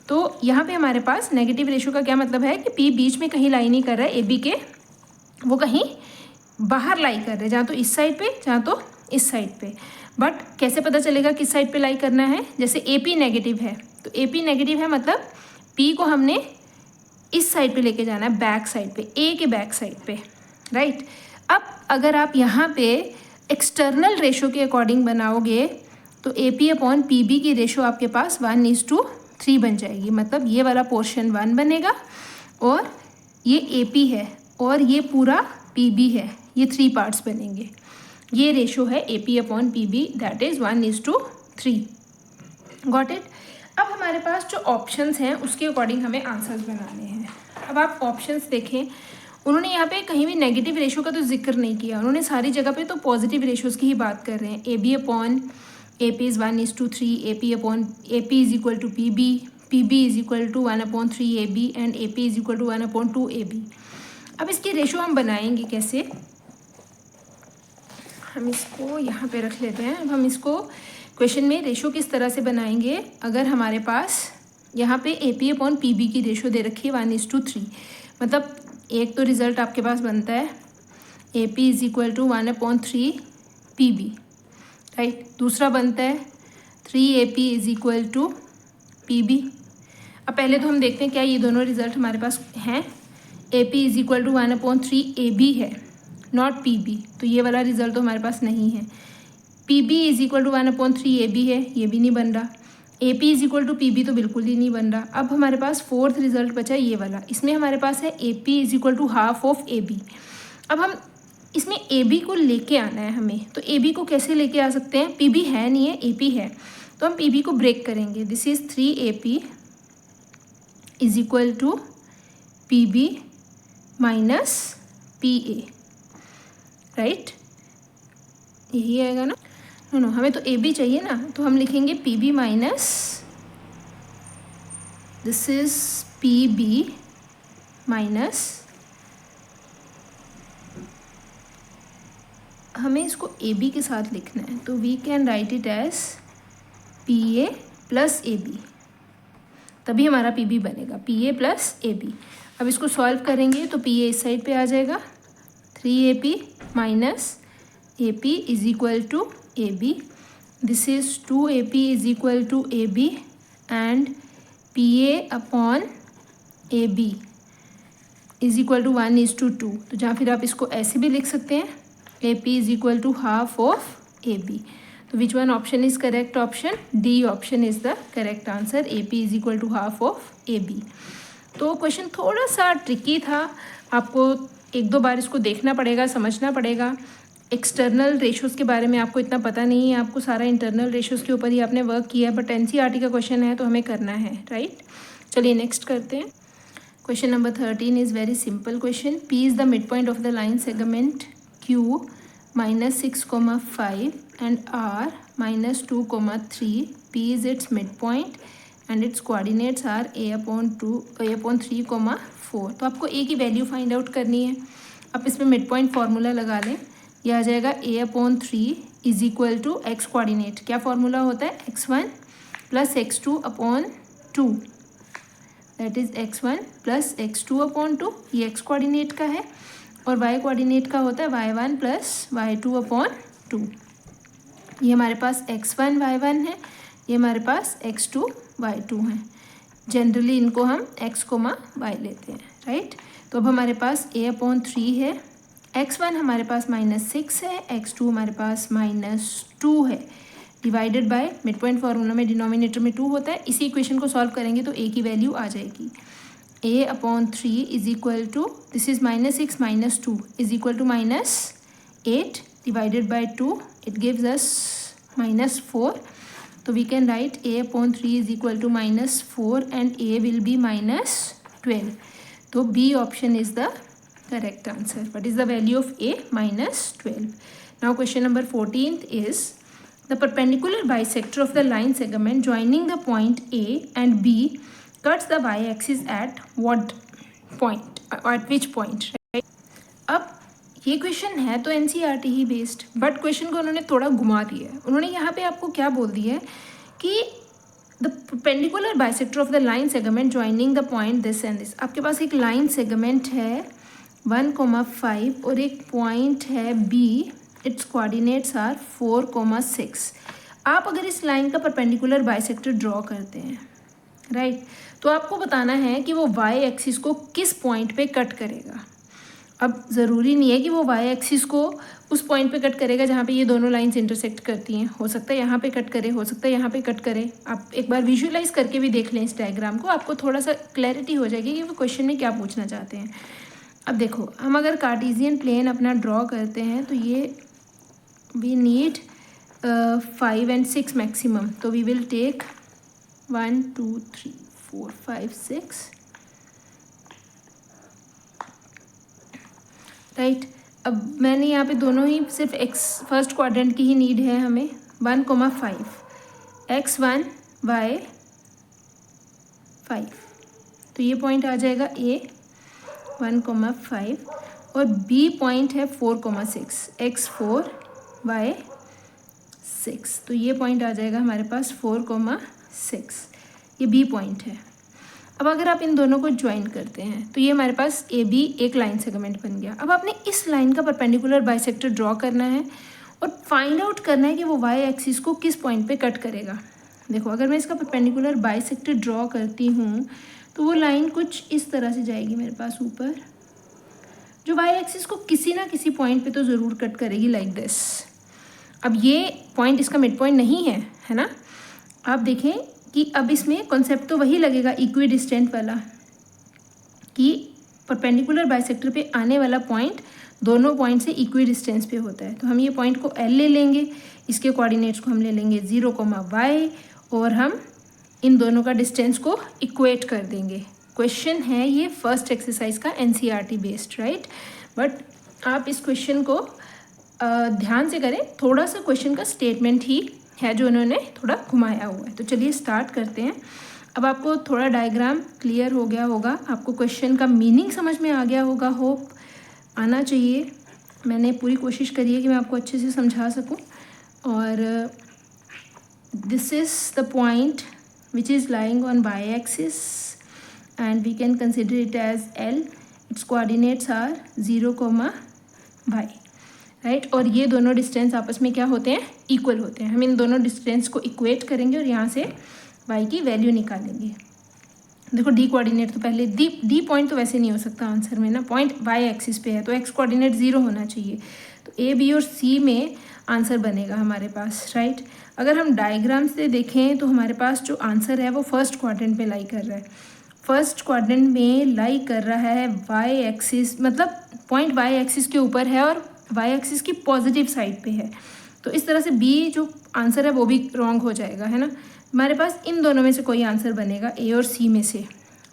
तो यहाँ पे हमारे पास नेगेटिव रेशियो का क्या मतलब है कि पी बीच में कहीं लाई नहीं कर रहा है ए बी के, वो कहीं बाहर लाई कर रहे हैं, जहाँ तो इस साइड पे जहाँ तो इस साइड पे। बट कैसे पता चलेगा किस साइड पे लाई करना है? जैसे ए पी नेगेटिव है तो ए पी नेगेटिव है मतलब पी को हमने इस साइड पे लेके जाना है, बैक साइड पे, ए के बैक साइड पे, राइट। अब अगर आप यहाँ पे एक्सटर्नल रेशो के अकॉर्डिंग बनाओगे तो A P upon P B की रेशो आपके पास 1:3 बन जाएगी। मतलब ये वाला पोर्शन 1 बनेगा और ये ए पी है और ये पूरा पी बी है, ये 3 पार्ट्स बनेंगे। ये रेशो है A P upon P B, that is 1:3। Got it. अब हमारे पास जो ऑप्शंस हैं उसके अकॉर्डिंग हमें आंसर्स बनाने हैं। अब आप ऑप्शंस देखें, उन्होंने यहाँ पे कहीं भी नेगेटिव रेशो का तो जिक्र नहीं किया, उन्होंने सारी जगह पे तो पॉजिटिव रेशोज़ की ही बात कर रहे हैं। A B upon A P is 1:3, A P upon A P is equal to P B is equal to 1/3 A B and A P is equal to 1/2 A B. अब इसकी ratio हम बनाएंगे कैसे? हम इसको यहाँ पे रख लेते हैं। अब हम इसको क्वेश्चन में रेशो किस तरह से बनाएंगे? अगर हमारे पास यहाँ पे A P upon P B की रेशो दे रखी है 1:3, मतलब एक तो रिज़ल्ट आपके पास बनता है A P is equal to 1/3 P B, right. दूसरा बनता है 3 A P is equal to P B. अब पहले तो हम देखते हैं क्या ये दोनों रिज़ल्ट हमारे पास हैं। A P is equal to 1/3 A B है, नॉट पी बी, तो ये वाला रिजल्ट तो हमारे पास नहीं है। P B is equal to 1/3 A B है, ये भी नहीं बन रहा। A P is equal to P B तो बिल्कुल ही नहीं बन रहा। अब हमारे पास फोर्थ रिजल्ट बचा ये वाला, इसमें हमारे पास है A P is equal to half of A B. अब हम इसमें ए बी को लेके आना है हमें, तो ए बी को कैसे लेके आ सकते हैं? पी बी है नहीं है, ए पी है, तो हम पी बी को ब्रेक करेंगे। This is 3 A P is equal to P B minus P A, right. यही आएगा ना? नो, हमें तो ए बी चाहिए ना, तो हम लिखेंगे P B minus, this is P B minus, हमें इसको ए बी के साथ लिखना है, तो we can write it as P A plus A B, तभी हमारा पी बी बनेगा, P A plus A B. अब इसको सॉल्व करेंगे तो पी ए इस साइड पे आ जाएगा, 3 A P minus A P is equal to A B, this is 2 A P is equal to A B and P A upon A B is equal to 1:2। तो जहाँ फिर आप इसको ऐसे भी लिख सकते हैं, A P is equal to half of A B. तो which one option is correct? Option D option is the correct answer, A P is equal to half of A B. तो क्वेश्चन थोड़ा सा tricky था, आपको एक दो बार इसको देखना पड़ेगा, समझना पड़ेगा। एक्सटर्नल रेशोज़ के बारे में आपको इतना पता नहीं है, आपको सारा इंटरनल रेशोज़ के ऊपर ही आपने वर्क किया है, बट एनसीईआरटी का क्वेश्चन है तो हमें करना है, राइट। चलिए नेक्स्ट करते हैं। Question number 13 is very simple question. P is the mid point of the line segment Q -6,5 and R -2,3. P is its midpoint and its coordinates are a/3,4. तो आपको a की वैल्यू फाइंड आउट करनी है। आप इसमें mid point formula लगा लें, यह आ जाएगा a/3 is equal to X coordinate. क्या फार्मूला होता है? x1 plus x2/2, that is x1 plus x2/2, ये x कोऑर्डिनेट का है, और y कोऑर्डिनेट का होता है y1 प्लस y2/2। ये हमारे पास x1 y1 है, ये हमारे पास x2 y2 है। जनरली इनको हम x, y लेते हैं, राइट। तो अब हमारे पास a/3 है, x1 हमारे पास -6 है, x2 हमारे पास -2 है, divided by mid point formula में डिनोमिनेटर में 2 होता है। इसी इक्वेशन को सॉल्व करेंगे तो a की वैल्यू आ जाएगी, a/3 is equal to, this is -6 -2 is equal to -8 divided by 2, it gives us -4. तो we can write a/3 is equal to -4 and a will be -12. तो B option is the correct answer. What is the value of a? -12. Now question number 14 is the perpendicular bisector of the line segment joining the point A and B cuts the y-axis at what point? At which point? Right? अब ये question है तो NCERT he based, but question को उन्होंने थोड़ा घुमा दिया है। उन्होंने यहाँ पे आपको क्या बोल दिया है कि the perpendicular bisector of the line segment joining the point this and this. आपके पास एक लाइन सेगमेंट है 1,5 और एक पॉइंट है बी, इट्स कोऑर्डिनेट्स आर 4,6। आप अगर इस लाइन का परपेंडिकुलर बाइसेक्टर ड्रॉ करते हैं, राइट, तो आपको बताना है कि वो वाई एक्सिस को किस पॉइंट पे कट करेगा। अब ज़रूरी नहीं है कि वो वाई एक्सिस को उस पॉइंट पे कट करेगा जहाँ पे ये दोनों लाइंस इंटरसेक्ट करती हैं। हो सकता है यहाँ पे कट करे, हो सकता है यहाँ पे कट करे। आप एक बार विजुअलाइज करके भी देख लें इस डायग्राम को, आपको थोड़ा सा क्लैरिटी हो जाएगी कि वो क्वेश्चन में क्या पूछना चाहते हैं। अब देखो, हम अगर कार्टेशियन प्लेन अपना ड्रॉ करते हैं तो ये वी नीड 5 and 6 मैक्सिमम, तो वी विल टेक 1 2 3 4 5 6, राइट। अब मैंने यहाँ पे दोनों ही सिर्फ एक्स फर्स्ट क्वाड्रेंट की ही नीड है हमें। 1,5 x1 y5, तो ये पॉइंट आ जाएगा ए 1,5 और बी पॉइंट है 4,6 x4 y6, तो ये पॉइंट आ जाएगा हमारे पास 4,6, ये बी पॉइंट है। अब अगर आप इन दोनों को ज्वाइन करते हैं तो ये हमारे पास ए बी एक लाइन सेगमेंट बन गया। अब आपने इस लाइन का परपेंडिकुलर बाइसेक्टर ड्रॉ करना है और फाइंड आउट करना है कि वो वाई एक्सिस को किस पॉइंट पे कट करेगा। देखो, अगर मैं इसका परपेंडिकुलर बाइसेक्टर ड्रॉ करती हूँ तो वो लाइन कुछ इस तरह से जाएगी मेरे पास ऊपर, जो वाई एक्सिस को किसी ना किसी पॉइंट पे तो ज़रूर कट करेगी, लाइक दिस। अब ये पॉइंट इसका मिड पॉइंट नहीं है ना। आप देखें कि अब इसमें कॉन्सेप्ट तो वही लगेगा इक्वी डिस्टेंट वाला, कि परपेंडिकुलर बाइसेक्टर पे आने वाला पॉइंट दोनों पॉइंट से इक्वी डिस्टेंस पे होता है। तो हम ये पॉइंट को एल ले लेंगे, इसके कोऑर्डिनेट्स को हम ले लेंगे 0,y और हम इन दोनों का डिस्टेंस को इक्वेट कर देंगे। क्वेश्चन है ये फर्स्ट एक्सरसाइज का एनसीईआरटी बेस्ड, राइट। बट आप इस क्वेश्चन को ध्यान से करें, थोड़ा सा क्वेश्चन का स्टेटमेंट ही है जो उन्होंने थोड़ा घुमाया हुआ है। तो चलिए स्टार्ट करते हैं। अब आपको थोड़ा डायग्राम क्लियर हो गया होगा, आपको क्वेश्चन का मीनिंग समझ में आ गया होगा, होप आना चाहिए। मैंने पूरी कोशिश करी है कि मैं आपको अच्छे से समझा सकूं। और this is the point which is lying on Y axis and we can consider it as L, its coordinates are 0,y, right. और ये दोनों डिस्टेंस आपस में क्या होते हैं, इक्वल होते हैं। हम इन दोनों डिस्टेंस को इक्वेट करेंगे और यहाँ से y की वैल्यू निकालेंगे। देखो, डी कोऑर्डिनेट तो पहले डी पॉइंट तो वैसे नहीं हो सकता आंसर में ना, पॉइंट y एक्सिस पे है तो x कोऑर्डिनेट 0 होना चाहिए। तो ए बी और सी में आंसर बनेगा हमारे पास, राइट। अगर हम डायग्राम से देखें तो हमारे पास जो आंसर है वो फर्स्ट क्वाड्रेंट में लाई कर रहा है। फर्स्ट क्वाड्रेंट में लाई कर रहा है y एक्सिस, मतलब पॉइंट y एक्सिस के ऊपर है और y एक्सिस की पॉजिटिव साइड पे है। तो इस तरह से b जो आंसर है वो भी रॉन्ग हो जाएगा, है ना। हमारे पास इन दोनों में से कोई आंसर बनेगा, ए और सी में से।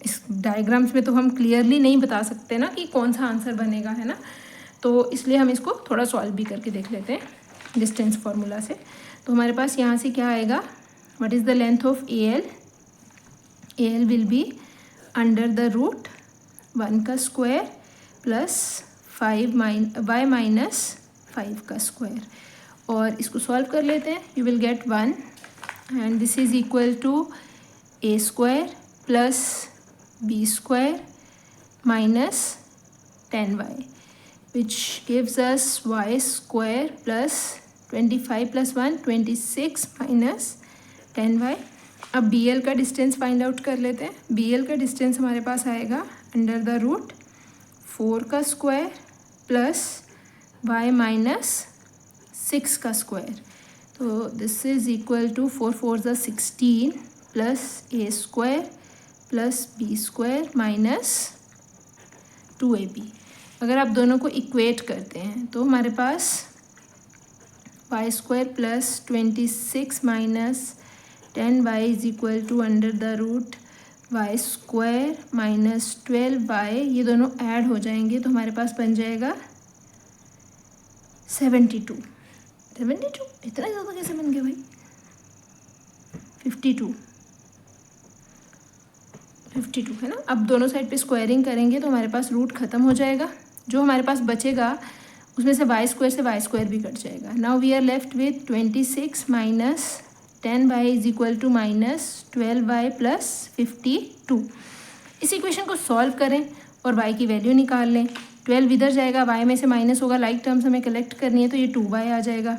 इस डायग्राम्स में तो हम क्लियरली नहीं बता सकते ना कि कौन सा आंसर बनेगा, है ना। तो इसलिए हम इसको थोड़ा सॉल्व भी करके देख लेते हैं डिस्टेंस फार्मूला से। तो हमारे पास यहाँ से क्या आएगा, what is the length of A L will be under the root 1 का स्क्वायर प्लस 5 y माइनस 5 का स्क्वायर। और इसको सॉल्व कर लेते हैं, you will get 1 and this is equal to A square plus B square minus 10y which gives us y square plus 25 plus 1 26 minus 10y। अब B L का distance find out कर लेते हैं। बी एल का distance हमारे पास आएगा under the root 4 का square plus y minus 6 का स्क्वायर। तो this is equal to 4 4 16 plus A square plus B square minus 2ab। अगर आप दोनों को इक्वेट करते हैं तो हमारे पास y square plus 26 minus 10y is equal to under the root y square minus 12y, ये दोनों ऐड हो जाएंगे तो हमारे पास बन जाएगा 72। इतना ज़्यादा कैसे बन गया भाई, 52 है ना। अब दोनों साइड पे स्क्वायरिंग करेंगे तो हमारे पास रूट ख़त्म हो जाएगा। जो हमारे पास बचेगा उसमें से वाई स्क्वायर भी कट जाएगा। Now we are left with 26 minus 10y is equal to minus 12y plus 52। इस इक्वेशन को सॉल्व करें और y की वैल्यू निकाल लें। 12 इधर जाएगा, y में से माइनस होगा, लाइक टर्म्स हमें कलेक्ट करनी है तो ये 2y आ जाएगा।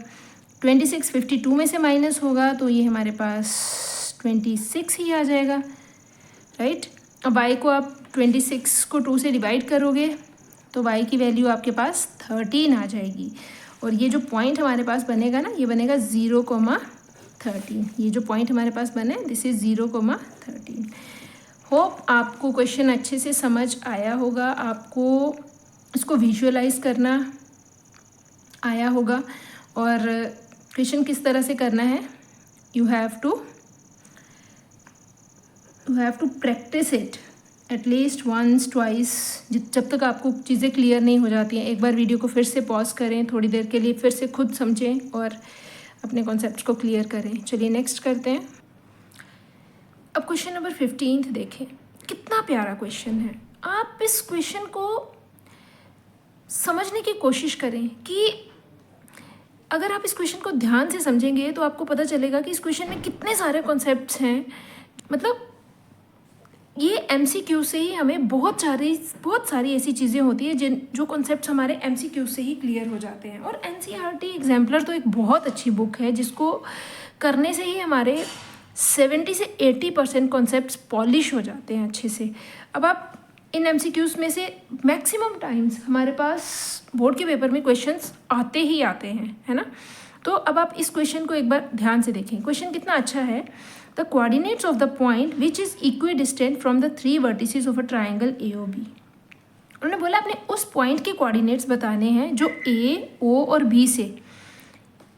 26 52 में से माइनस होगा तो ये हमारे पास 26 ही आ जाएगा, राइट। अब y को आप 26 को 2 से डिवाइड करोगे तो y की वैल्यू आपके पास 13 आ जाएगी। और ये जो पॉइंट हमारे पास बनेगा ना, ये बनेगा 0,13। ये जो पॉइंट हमारे पास बने दिस इज़ 0,13। होप आपको क्वेश्चन अच्छे से समझ आया होगा, आपको इसको विजुअलाइज करना आया होगा। और क्वेश्चन किस तरह से करना है, you have to practice it at least once twice, जब तक आपको चीज़ें क्लियर नहीं हो जाती हैं। एक बार वीडियो को फिर से पॉज करें थोड़ी देर के लिए, फिर से खुद समझें और अपने कॉन्सेप्ट को क्लियर करें। चलिए नेक्स्ट करते हैं। अब क्वेश्चन नंबर 15 देखें, कितना प्यारा क्वेश्चन है। आप इस क्वेश्चन को समझने की कोशिश करें कि अगर आप इस क्वेश्चन को ध्यान से समझेंगे तो आपको पता चलेगा कि इस क्वेश्चन में कितने सारे कॉन्सेप्ट्स हैं। मतलब ये MCQ से ही हमें बहुत सारी ऐसी चीज़ें होती है जो कॉन्सेप्ट्स हमारे MCQ से ही क्लियर हो जाते हैं। और NCERT एग्जाम्पलर तो एक बहुत अच्छी बुक है जिसको करने से ही हमारे 70 से 80% कॉन्सेप्ट्स पॉलिश हो जाते हैं अच्छे से। अब आप इन MCQs में से मैक्सिमम टाइम्स हमारे पास बोर्ड के पेपर में क्वेश्चंस आते ही आते हैं, है ना। तो अब आप इस क्वेश्चन को एक बार ध्यान से देखें। क्वेश्चन कितना अच्छा है। The coordinates of the point which is equi distant from the 3 vertices of a triangle AOB। उन्होंने बोला अपने उस पॉइंट के कोऑर्डिनेट्स बताने हैं जो A, O और B से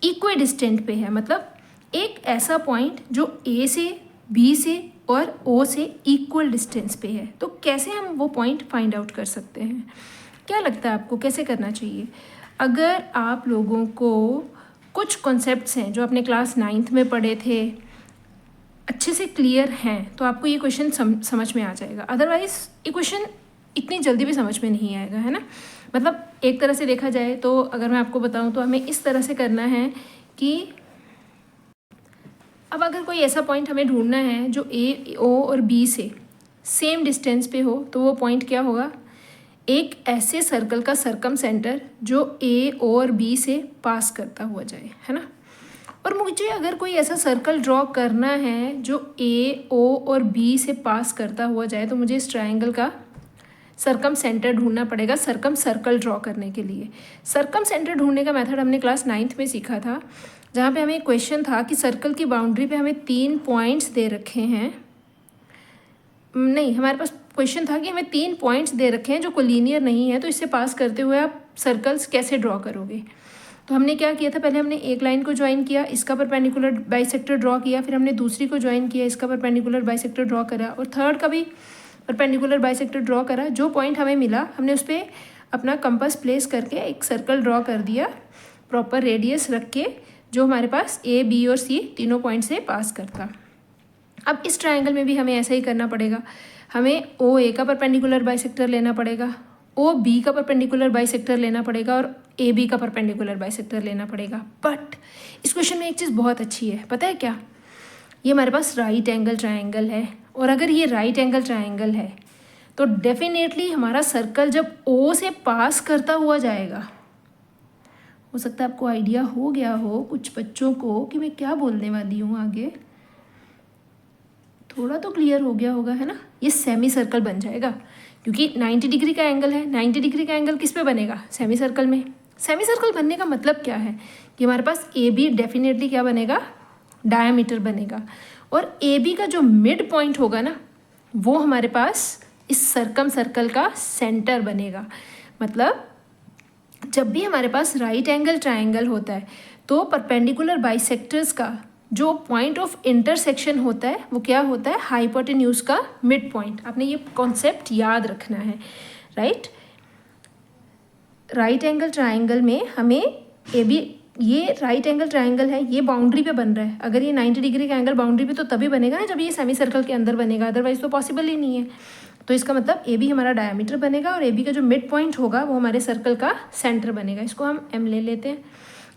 इक्वी डिस्टेंट पे है। मतलब एक ऐसा पॉइंट जो A से, B से और O से इक्वल डिस्टेंस पे है। तो कैसे हम वो पॉइंट फाइंड आउट कर सकते हैं, क्या लगता है आपको कैसे करना चाहिए? अगर आप लोगों को कुछ कॉन्सेप्ट्स हैं जो आपने क्लास 9th में पढ़े थे अच्छे से क्लियर हैं तो आपको ये क्वेश्चन समझ में आ जाएगा। अदरवाइज़ ये क्वेश्चन इतनी जल्दी भी समझ में नहीं आएगा, है ना। मतलब एक तरह से देखा जाए तो अगर मैं आपको बताऊं तो हमें इस तरह से करना है कि अब अगर कोई ऐसा पॉइंट हमें ढूंढना है जो A, O और B से सेम डिस्टेंस पे हो तो वो पॉइंट क्या होगा, एक ऐसे सर्कल का सरकम सेंटर जो A, O और B से पास करता हुआ जाए, है ना। और मुझे अगर कोई ऐसा सर्कल ड्रॉ करना है जो A, O और B से पास करता हुआ जाए तो मुझे इस ट्राइंगल का सरकम सेंटर ढूंढना पड़ेगा सरकम सर्कल ड्रॉ करने के लिए। सरकम सेंटर ढूंढने का मेथड हमने क्लास 9th में सीखा था, जहाँ पे हमें एक क्वेश्चन था कि सर्कल की बाउंड्री पे हमें 3 पॉइंट्स दे रखे हैं। नहीं, हमारे पास क्वेश्चन था कि हमें 3 पॉइंट्स दे रखे हैं जो कोलिनियर नहीं है, तो इससे पास करते हुए आप सर्कल्स कैसे ड्रॉ करोगे। तो हमने क्या किया था, पहले हमने एक लाइन को ज्वाइन किया, इसका परपेंडिकुलर बाइसेक्टर ड्रॉ किया, फिर हमने दूसरी को ज्वाइन किया, इसका परपेंडिकुलर बाइसेक्टर ड्रॉ करा, और थर्ड का भी परपेंडिकुलर बाइसेक्टर ड्रॉ करा। जो पॉइंट हमें मिला हमने उस पर अपना कंपास प्लेस करके एक सर्कल ड्रॉ कर दिया प्रॉपर रेडियस रख के, जो हमारे पास A, B और C तीनों पॉइंट से पास करता। अब इस ट्राइंगल में भी हमें ऐसा ही करना पड़ेगा। हमें OA का परपेंडिकुलर बाइसेक्टर लेना पड़ेगा, OB का परपेंडिकुलर बाइसेक्टर लेना पड़ेगा और AB का परपेंडिकुलर बाइसेक्टर लेना पड़ेगा। बट इस क्वेश्चन में एक चीज़ बहुत अच्छी है, पता है क्या, ये हमारे पास राइट एंगल ट्राइंगल है। और अगर ये राइट एंगल ट्राइंगल है तो डेफिनेटली हमारा सर्कल जब O से पास करता हुआ जाएगा, हो सकता है आपको आइडिया हो गया हो कुछ बच्चों को कि मैं क्या बोलने वाली हूँ आगे, थोड़ा तो क्लियर हो गया होगा, है ना। ये सेमी सर्कल बन जाएगा क्योंकि 90 डिग्री का एंगल है। 90 डिग्री का एंगल किस पे बनेगा, सेमी सर्कल में। सेमी सर्कल बनने का मतलब क्या है कि हमारे पास AB डेफिनेटली क्या बनेगा, डायामीटर बनेगा, और AB का जो मिड पॉइंट होगा ना वो हमारे पास इस सरकम सर्कल का सेंटर बनेगा। मतलब जब भी हमारे पास राइट एंगल ट्राइंगल होता है तो परपेंडिकुलर बाइसेक्टर्स का जो पॉइंट ऑफ इंटरसेक्शन होता है वो क्या होता है, हाइपोटेन्यूज का मिड पॉइंट। आपने ये कॉन्सेप्ट याद रखना है, राइट। राइट एंगल ट्राइंगल में हमें AB, ये राइट एंगल ट्राइंगल है, ये बाउंड्री पे बन रहा है। अगर ये 90 डिग्री का एंगल बाउंड्री पे तो तभी बनेगा ना जब ये सेमी सर्कल के अंदर बनेगा, अदरवाइज तो पॉसिबल ही नहीं है। तो इसका मतलब ए बी हमारा डायमीटर बनेगा और ए बी का जो मिड पॉइंट होगा वो हमारे सर्कल का सेंटर बनेगा। इसको हम एम ले लेते हैं।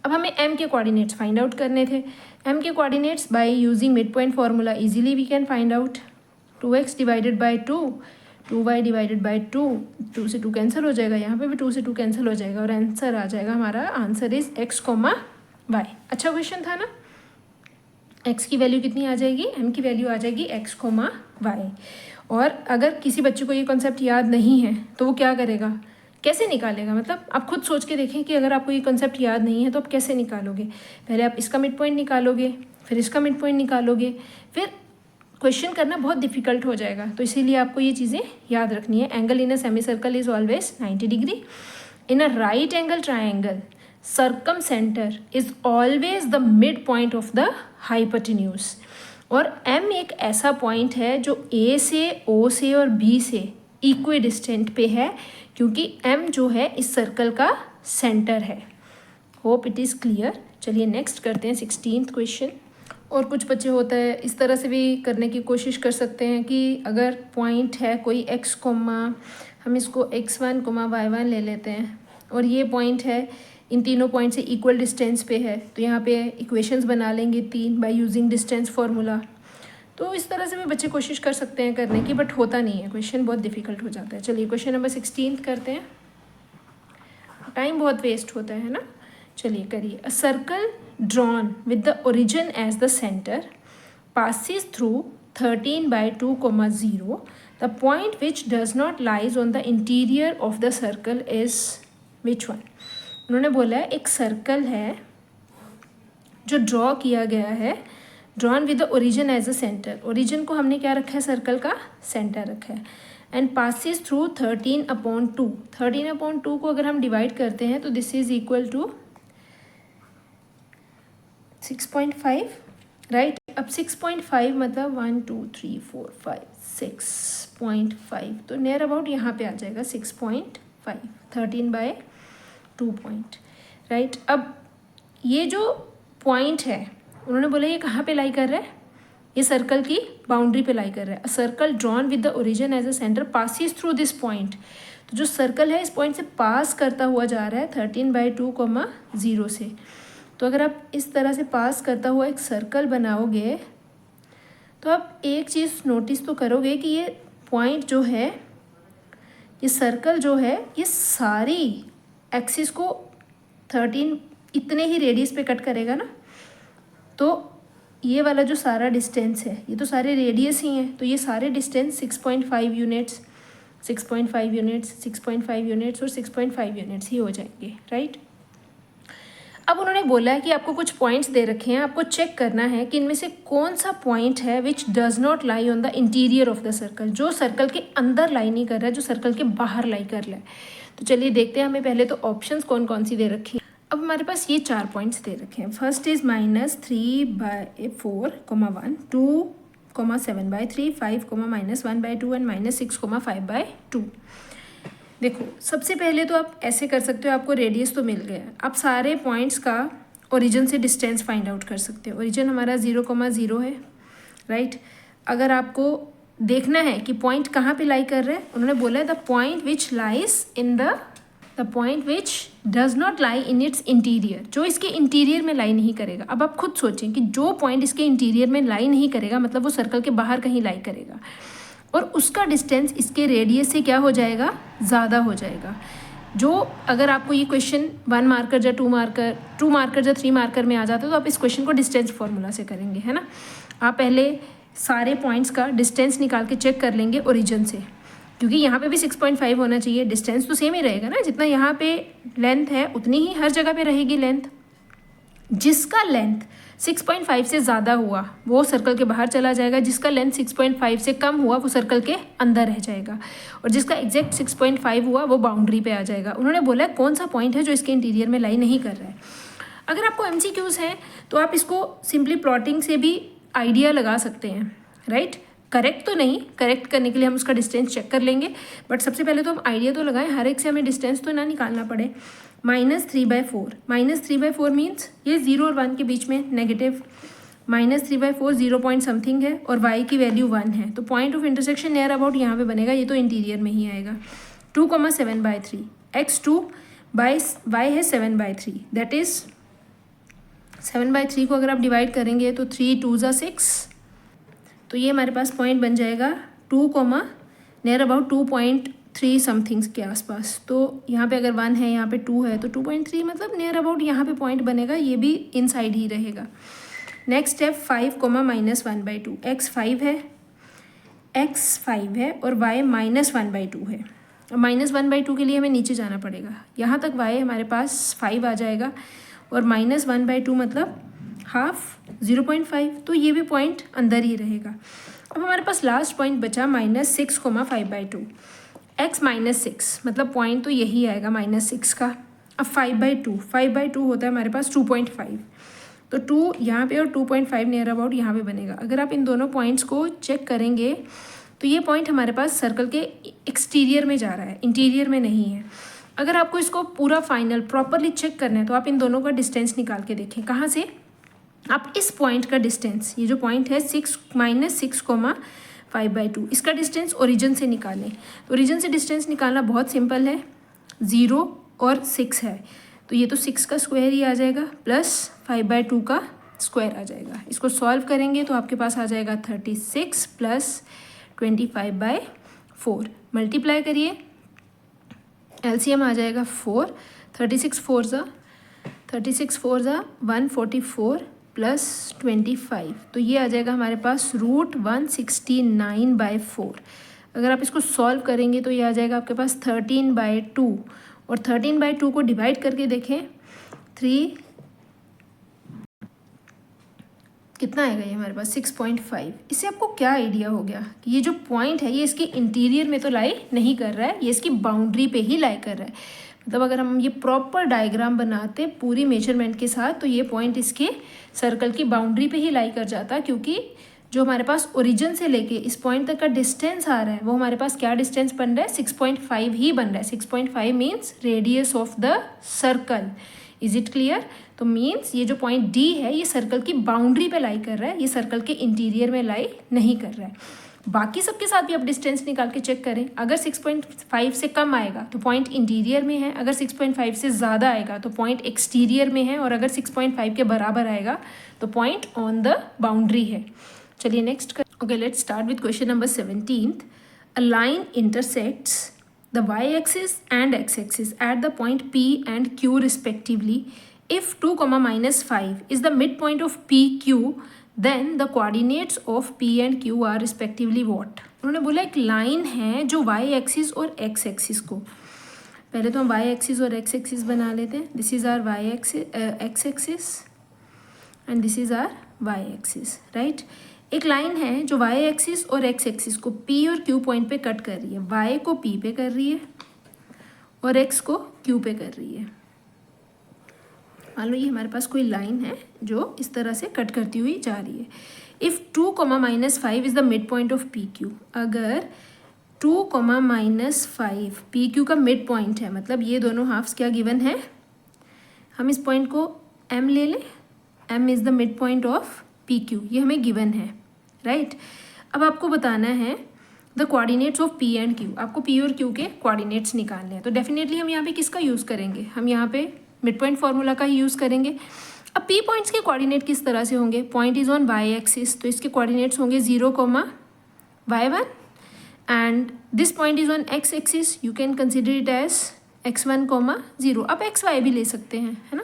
अब हमें एम के कोऑर्डिनेट्स फाइंड आउट करने थे। एम के coordinates by using mid point formula easily we can find out. 2x divided by 2, 2y divided by 2, 2 से 2 कैंसिल हो जाएगा, यहाँ पे भी 2 से 2 कैंसिल हो जाएगा और आंसर आ जाएगा हमारा, आंसर इज x, y। अच्छा क्वेश्चन था ना। x की वैल्यू कितनी आ जाएगी, m की वैल्यू आ जाएगी x, y। और अगर किसी बच्चे को ये कॉन्सेप्ट याद नहीं है तो वो क्या करेगा, कैसे निकालेगा, मतलब आप खुद सोच के देखें कि अगर आपको ये कॉन्सेप्ट याद नहीं है तो आप कैसे निकालोगे। पहले आप इसका मिड पॉइंट निकालोगे, फिर इसका मिड पॉइंट निकालोगे, फिर क्वेश्चन करना बहुत डिफिकल्ट हो जाएगा। तो इसीलिए आपको ये चीज़ें याद रखनी है। Angle in a semi circle is always 90 degree. In a right angle triangle circum centre is always the mid point of the hypotenuse. और m एक ऐसा पॉइंट है जो a से, o से और b से इक्वी डिस्टेंट पे है, क्योंकि m जो है इस सर्कल का सेंटर है। Hope it is clear. चलिए नेक्स्ट करते हैं 16th क्वेश्चन। और कुछ बच्चे होता है इस तरह से भी करने की कोशिश कर सकते हैं कि अगर पॉइंट है कोई x, हम इसको x1, y1 ले लेते हैं और ये पॉइंट है, इन तीनों पॉइंट से इक्वल डिस्टेंस पे है, तो यहाँ पे इक्वेशंस बना लेंगे 3 बाय यूजिंग डिस्टेंस फार्मूला। तो इस तरह से भी बच्चे कोशिश कर सकते हैं करने की, बट होता नहीं है, क्वेश्चन बहुत डिफिकल्ट हो जाता है। चलिए क्वेश्चन नंबर 16 करते हैं, टाइम बहुत वेस्ट होता है ना। चलिए करिए। A circle drawn with the origin as the centre passes through 13/2, 0. The point which does not lies on the interior of the circle is which one? उन्होंने बोला है एक सर्कल है जो ड्रॉ किया गया है, drawn with the origin as a centre. Origin को हमने क्या रखा है, सर्कल का सेंटर रखा है। And passes through 13/2। 13/2 को अगर हम डिवाइड करते हैं तो this is equal to 6.5, right. अब 6.5 मतलब 1 2 3 4 5 6.5, तो नियर अबाउट यहाँ पे आ जाएगा 6.5, 13/2 पॉइंट, राइट। अब ये जो पॉइंट है उन्होंने बोला ये कहाँ पे लाई कर रहा है, ये सर्कल की बाउंड्री पे लाई कर रहा है। A circle drawn with the origin as a centre passes through this point. तो जो सर्कल है इस पॉइंट से पास करता हुआ जा रहा है 13/2, 0 से। तो अगर आप इस तरह से पास करता हुआ एक सर्कल बनाओगे तो आप एक चीज़ नोटिस तो करोगे कि ये पॉइंट जो है, ये सर्कल जो है, ये सारी एक्सिस को 13 इतने ही रेडियस पे कट करेगा ना। तो ये वाला जो सारा डिस्टेंस है ये तो सारे रेडियस ही हैं, तो ये सारे डिस्टेंस 6.5 यूनिट्स, 6.5 यूनिट्स, 6.5 यूनिट्स और 6.5 यूनिट्स ही हो जाएंगे, राइट। अब उन्होंने बोला है कि आपको कुछ पॉइंट्स दे रखे हैं, आपको चेक करना है कि इनमें से कौन सा पॉइंट है which does not lie on the interior of the circle, जो सर्कल के अंदर लाई नहीं कर रहा है, जो सर्कल के बाहर लाई कर रहा है। तो चलिए देखते हैं हमें पहले तो ऑप्शंस कौन कौन सी दे रखी है। अब हमारे पास ये 4 पॉइंट्स दे रखे हैं। First is -3/4, 1, 2, 7/3, 5, -1/2 and -6, 5/2। देखो सबसे पहले तो आप ऐसे कर सकते हो, आपको रेडियस तो मिल गया, आप सारे पॉइंट्स का ओरिजिन से डिस्टेंस फाइंड आउट कर सकते हो। ओरिजिन हमारा 0,0 है, राइट। अगर आपको देखना है कि पॉइंट कहाँ पे लाई कर रहे हैं, उन्होंने बोला है the point which lies in the point which does not lie in its interior, जो इसके इंटीरियर में लाई नहीं करेगा। अब आप खुद सोचें कि जो पॉइंट इसके इंटीरियर में लाई नहीं करेगा मतलब वो सर्कल के बाहर कहीं लाई करेगा, और उसका डिस्टेंस इसके रेडियस से क्या हो जाएगा, ज़्यादा हो जाएगा। जो अगर आपको ये क्वेश्चन 1 मार्कर या 2 मार्कर या 3 मार्कर में आ जाता है तो आप इस क्वेश्चन को डिस्टेंस फार्मूला से करेंगे, है ना। आप पहले सारे पॉइंट्स का डिस्टेंस निकाल के चेक कर लेंगे ओरिजिन से, क्योंकि यहाँ पे भी 6.5 होना चाहिए, डिस्टेंस तो सेम ही रहेगा ना, जितना यहाँ पे लेंथ है उतनी ही हर जगह पे रहेगी लेंथ। जिसका लेंथ 6.5 से ज़्यादा हुआ वो सर्कल के बाहर चला जाएगा, जिसका लेंथ 6.5 से कम हुआ वो सर्कल के अंदर रह जाएगा, और जिसका एग्जैक्ट 6.5 हुआ वो बाउंड्री पे आ जाएगा। उन्होंने बोला कौन सा पॉइंट है जो इसके इंटीरियर में लाई नहीं कर रहा है। अगर आपको MCQs हैं तो आप इसको सिंपली प्लॉटिंग से भी आइडिया लगा सकते हैं, राइट। करेक्ट तो नहीं, करेक्ट करने के लिए हम उसका डिस्टेंस चेक कर लेंगे, बट सबसे पहले तो हम आइडिया तो लगाएं, हर एक से हमें डिस्टेंस तो ना निकालना पड़े। -3/4, -3/4 मीन्स ये 0 और 1 के बीच में नेगेटिव, -3/4 0 पॉइंट समथिंग है और y की वैल्यू 1 है, तो point of intersection near about यहाँ पे बनेगा, ये तो इंटीरियर में ही आएगा। 2,7/3 x2 बाई y है 7/3, दैट इज़ 7/3 को अगर आप डिवाइड करेंगे तो 3 2 ज़ा 6, तो ये हमारे पास पॉइंट बन जाएगा 2, नियर अबाउट 2.3 समथिंग्स के आसपास। तो यहाँ पे अगर 1 है, यहाँ पे 2 है, तो 2.3 मतलब नियर अबाउट यहाँ पे पॉइंट बनेगा, ये भी इनसाइड ही रहेगा। नेक्स्ट स्टेप 5, -1/2, x 5 है और y -1/2 है। -1/2 के लिए हमें नीचे जाना पड़ेगा, यहाँ तक y हमारे पास 5 आ जाएगा और -1/2 मतलब हाफ 0.5, तो ये भी पॉइंट अंदर ही रहेगा। अब हमारे पास लास्ट पॉइंट बचा -6,5/2, x -6 मतलब पॉइंट तो यही आएगा -6 का। अब 5/2 होता है हमारे पास 2.5, तो 2 यहाँ पे और 2.5 नियर अबाउट यहाँ पे बनेगा। अगर आप इन दोनों पॉइंट्स को चेक करेंगे तो ये पॉइंट हमारे पास सर्कल के एक्सटीरियर में जा रहा है, इंटीरियर में नहीं है। अगर आपको इसको पूरा फाइनल प्रॉपरली चेक करना है तो आप इन दोनों का डिस्टेंस निकाल के देखें। कहाँ से? आप इस पॉइंट का डिस्टेंस, ये जो पॉइंट है 6-6,5/2, इसका डिस्टेंस ओरिजिन से निकालें। तो ओरिजिन से डिस्टेंस निकालना बहुत सिंपल है, 0 और 6 है, तो ये तो 6 का स्क्वायर ही आ जाएगा प्लस 5/2 का स्क्वायर आ जाएगा। इसको सॉल्व करेंगे तो आपके पास आ जाएगा 36 प्लस 25/4, मल्टीप्लाई करिए, एलसीएम आ जाएगा 4, 36 4 ज़ा 144 प्लस 25, तो ये आ जाएगा हमारे पास √169/4। अगर आप इसको सॉल्व करेंगे तो ये आ जाएगा आपके पास 13/2, और 13/2 को डिवाइड करके देखें 3 कितना आएगा, ये हमारे पास 6.5। इससे आपको क्या आइडिया हो गया कि ये जो पॉइंट है ये इसके इंटीरियर में तो लाई नहीं कर रहा है, ये इसकी बाउंड्री पे ही लाई कर रहा है। मतलब अगर हम ये प्रॉपर डायग्राम बनाते पूरी मेजरमेंट के साथ तो ये पॉइंट इसके सर्कल की बाउंड्री पे ही लाई कर जाता, क्योंकि जो हमारे पास ओरिजिन से लेके इस पॉइंट तक का डिस्टेंस आ रहा है वो हमारे पास क्या डिस्टेंस बन रहा है, 6.5 ही बन रहा है। 6.5 means radius of the circle. Is it clear? तो मीन्स ये जो पॉइंट डी है ये सर्कल की बाउंड्री पे लाई कर रहा है, ये सर्कल के इंटीरियर में लाई नहीं कर रहा है। बाकी सबके साथ भी आप डिस्टेंस निकाल के चेक करें, अगर 6.5 से कम आएगा तो पॉइंट इंटीरियर में है, अगर 6.5 से ज़्यादा आएगा तो पॉइंट एक्सटीरियर में है, और अगर 6.5 के बराबर आएगा तो पॉइंट ऑन द बाउंड्री है। चलिए नेक्स्ट कर, okay let's start with question number 17। A line intersects the y-axis and x-axis at the point P and Q respectively. If 2, -5 is the midpoint of PQ, then the coordinates of P and Q are respectively what? उन्होंने बोला एक line है जो y-axis और x-axis को, पहले तो हम y-axis और x-axis बना लेते हैं। This is our x-axis and this is our y-axis, right. एक लाइन है जो y एक्सिस और x एक्सिस को P और Q पॉइंट पे कट कर रही है, y को P पे कर रही है और x को Q पे कर रही है। मान लो ये हमारे पास कोई लाइन है जो इस तरह से कट करती हुई जा रही है। If 2, -5 is the mid point of PQ, अगर 2, -5 PQ का मिड पॉइंट है, मतलब ये दोनों हाफ्स क्या गिवन है, हम इस पॉइंट को M ले लें, M is the mid point of PQ, ये हमें गिवन है, राइट। अब आपको बताना है the coordinates of P and Q, आपको P और Q के कोऑर्डिनेट्स निकालने हैं। तो डेफिनेटली हम यहाँ पे किसका यूज़ करेंगे, हम यहाँ पे मिड पॉइंट फार्मूला का ही यूज़ करेंगे। अब P पॉइंट्स के कोऑर्डिनेट किस तरह से होंगे, point is on y axis, तो इसके कोऑर्डिनेट्स होंगे 0, y1, and this point is on x axis, you can consider it as x1, 0। अब xy भी ले सकते हैं, है ना।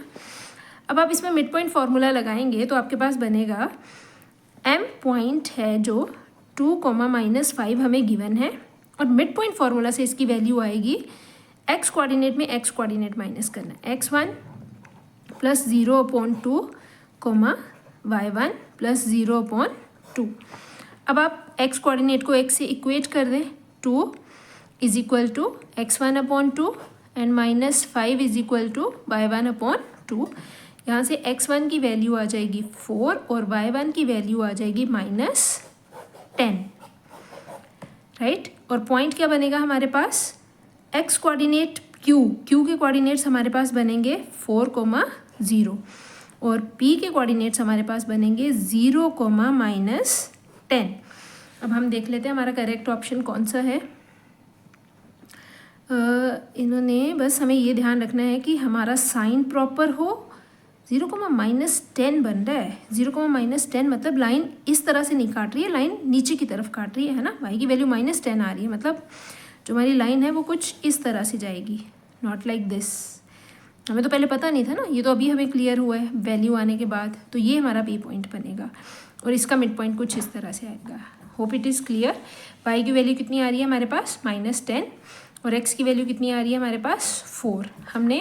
अब आप इसमें मिड पॉइंट फार्मूला लगाएंगे तो आपके पास बनेगा m पॉइंट है जो 2, -5 हमें गिवन है, और मिड पॉइंट फार्मूला से इसकी वैल्यू आएगी x कोऑर्डिनेट में x कोऑर्डिनेट माइनस करना, x1 + 0/2, y1 + 0/2। अब आप x कोऑर्डिनेट को x से इक्वेट कर दें, 2 = x1/2 एंड -5 = y1/2। यहाँ से x1 की वैल्यू आ जाएगी 4 और y1 की वैल्यू आ जाएगी -10, राइट। और पॉइंट क्या बनेगा हमारे पास, x कोऑर्डिनेट q के कोऑर्डिनेट्स हमारे पास बनेंगे 4, 0। और p के कोऑर्डिनेट्स हमारे पास बनेंगे 0, -10। अब हम देख लेते हैं हमारा करेक्ट ऑप्शन कौन सा है। इन्होंने बस हमें ये ध्यान रखना है कि हमारा साइन प्रॉपर हो। 0, -10 बन रहा है। 0, -10 मतलब लाइन इस तरह से नहीं काट रही है, लाइन नीचे की तरफ काट रही है ना। y की वैल्यू -10 आ रही है, मतलब जो हमारी लाइन है वो कुछ इस तरह से जाएगी, नॉट लाइक दिस। हमें तो पहले पता नहीं था ना, ये तो अभी हमें क्लियर हुआ है वैल्यू आने के बाद। तो ये हमारा p पॉइंट बनेगा और इसका मिड पॉइंट कुछ इस तरह से आएगा। Hope it is clear. y की वैल्यू कितनी आ रही है हमारे पास -10 और x की वैल्यू कितनी आ रही है हमारे पास 4। हमने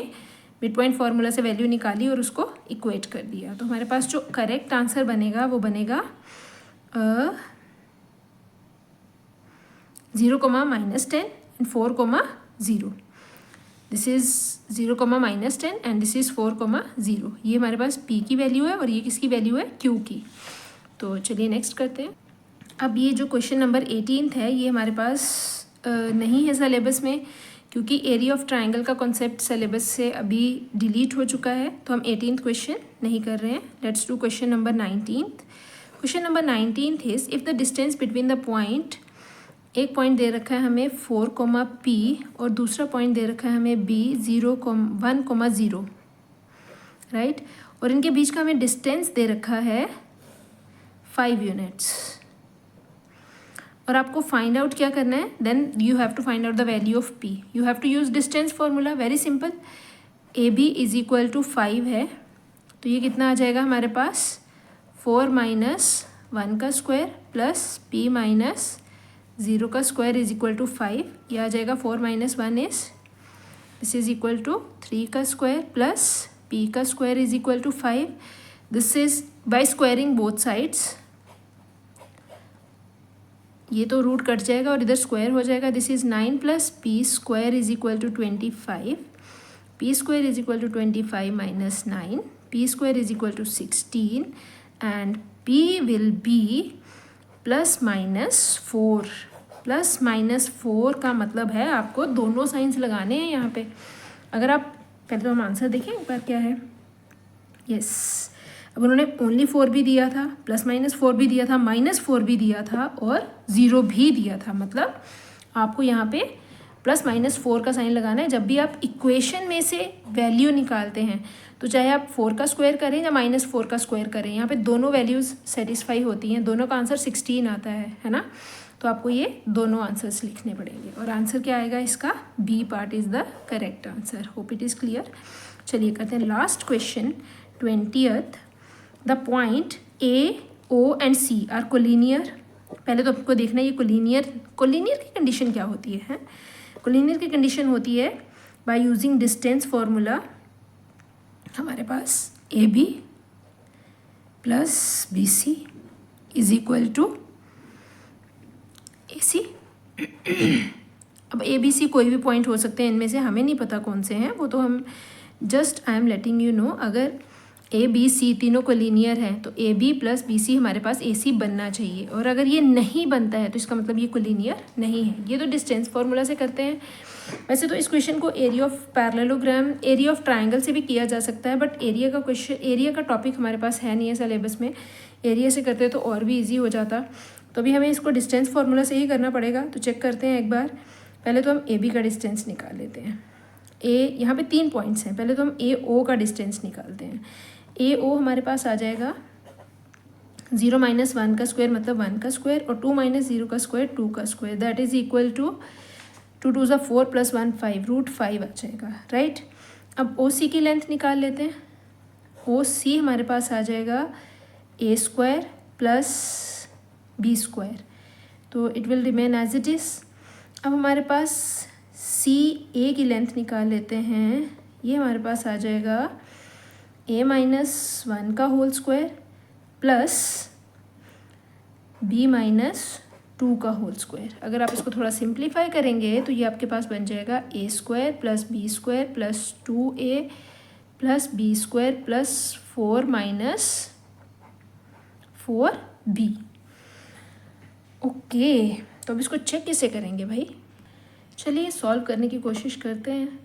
मिड पॉइंट फार्मूला से वैल्यू निकाली और उसको इक्वेट कर दिया। तो हमारे पास जो करेक्ट आंसर बनेगा वो बनेगा 0, -10 and 4, 0। This is 0, -10 and this is 4, 0। ये हमारे पास p की वैल्यू है और ये किसकी वैल्यू है, q की। तो चलिए नेक्स्ट करते हैं। अब ये जो क्वेश्चन नंबर 18 है ये हमारे पास नहीं है सिलेबस में, क्योंकि एरिया ऑफ ट्राइंगल का कॉन्सेप्ट सिलेबस से अभी डिलीट हो चुका है। तो हम 18th क्वेश्चन नहीं कर रहे हैं। Let's do question number 19th। Question number 19th is if the distance between the point, एक पॉइंट दे रखा है हमें 4, p और दूसरा पॉइंट दे रखा है हमें b 0, 1, 0, राइट। और इनके बीच का हमें डिस्टेंस दे रखा है 5 यूनिट्स और आपको फाइंड आउट क्या करना है। Then you have to find out the value of p। You have to use distance formula, very simple. AB = 5 है तो ये कितना आ जाएगा हमारे पास 4 - 1 का स्क्वायर प्लस p - 0 का स्क्वायर = 5। ये आ जाएगा 4 - 1 is this is equal to 3 का स्क्वायर प्लस p का square = 5। This is by squaring both sides. ये तो रूट कट जाएगा और इधर स्क्वायर हो जाएगा। This is 9 + p² = 25। p² = 25 - 9, p² = 16 and p will be ±4। ±4 का मतलब है आपको दोनों साइंस लगाने हैं यहाँ पे। अगर आप पहले तो हम आंसर देखें एक बार क्या है। यस, अब उन्होंने ओनली 4 भी दिया था, +-4 भी दिया था, -4 भी दिया था और 0 भी दिया था। मतलब आपको यहाँ पे +-4 का साइन लगाना है जब भी आप इक्वेशन में से वैल्यू निकालते हैं। तो चाहे आप 4 का स्क्वायर करें या -4 का स्क्वायर करें, यहाँ पे दोनों वैल्यूज़ सेटिस्फाई होती हैं। दोनों का आंसर 16 आता है ना। तो आपको ये दोनों आंसर्स लिखने पड़ेंगे और आंसर क्या आएगा इसका, B part is the correct answer. Hope it is clear. चलिए करते हैं last question 20th। The point A, O and C are collinear. पहले तो आपको देखना है ये कोलिनियर की कंडीशन क्या होती है। कोलिनियर की कंडीशन होती है बाय यूजिंग डिस्टेंस फॉर्मूला। हमारे पास AB + BC = AC। अब ABC कोई भी पॉइंट हो सकते हैं इनमें से, हमें नहीं पता कौन से हैं, वो तो हम just I am letting you know. अगर ABC तीनों कोलिनियर हैं तो AB + BC हमारे पास AC बनना चाहिए, और अगर ये नहीं बनता है तो इसका मतलब ये कोलिनियर नहीं है। ये तो डिस्टेंस फार्मूला से करते हैं। वैसे तो इस क्वेश्चन को area of parallelogram, area of triangle से भी किया जा सकता है, बट एरिया का टॉपिक हमारे पास है नहीं है सिलेबस में। एरिया से करते तो और भी ईजी हो जाता। तो अभी हमें इसको डिस्टेंस फार्मूला से ही करना पड़ेगा। तो चेक करते हैं एक बार। पहले तो हम AB का डिस्टेंस निकाल लेते हैं। यहाँ पे 3 पॉइंट्स हैं, पहले तो हम AO का डिस्टेंस निकालते हैं। AO हमारे पास आ जाएगा 0 - 1 का स्क्वायर मतलब 1 का स्क्वायर और 2 - 0 का स्क्वायर 2 का square, that is equal to 2 × 4 + 1 5, √5 आ जाएगा, राइट। अब OC की लेंथ निकाल लेते हैं। OC हमारे पास आ जाएगा A² + B², तो it will remain as it is. अब हमारे पास CA की लेंथ निकाल लेते हैं। ये हमारे पास आ जाएगा A - 1 का होल स्क्वायर प्लस B - 2 का होल स्क्वायर। अगर आप इसको थोड़ा सिंप्लीफाई करेंगे तो ये आपके पास बन जाएगा A² + B² + 2A + B² + 4 - 4B। Okay, तो अब इसको चेक कैसे करेंगे भाई। चलिए सॉल्व करने की कोशिश करते हैं।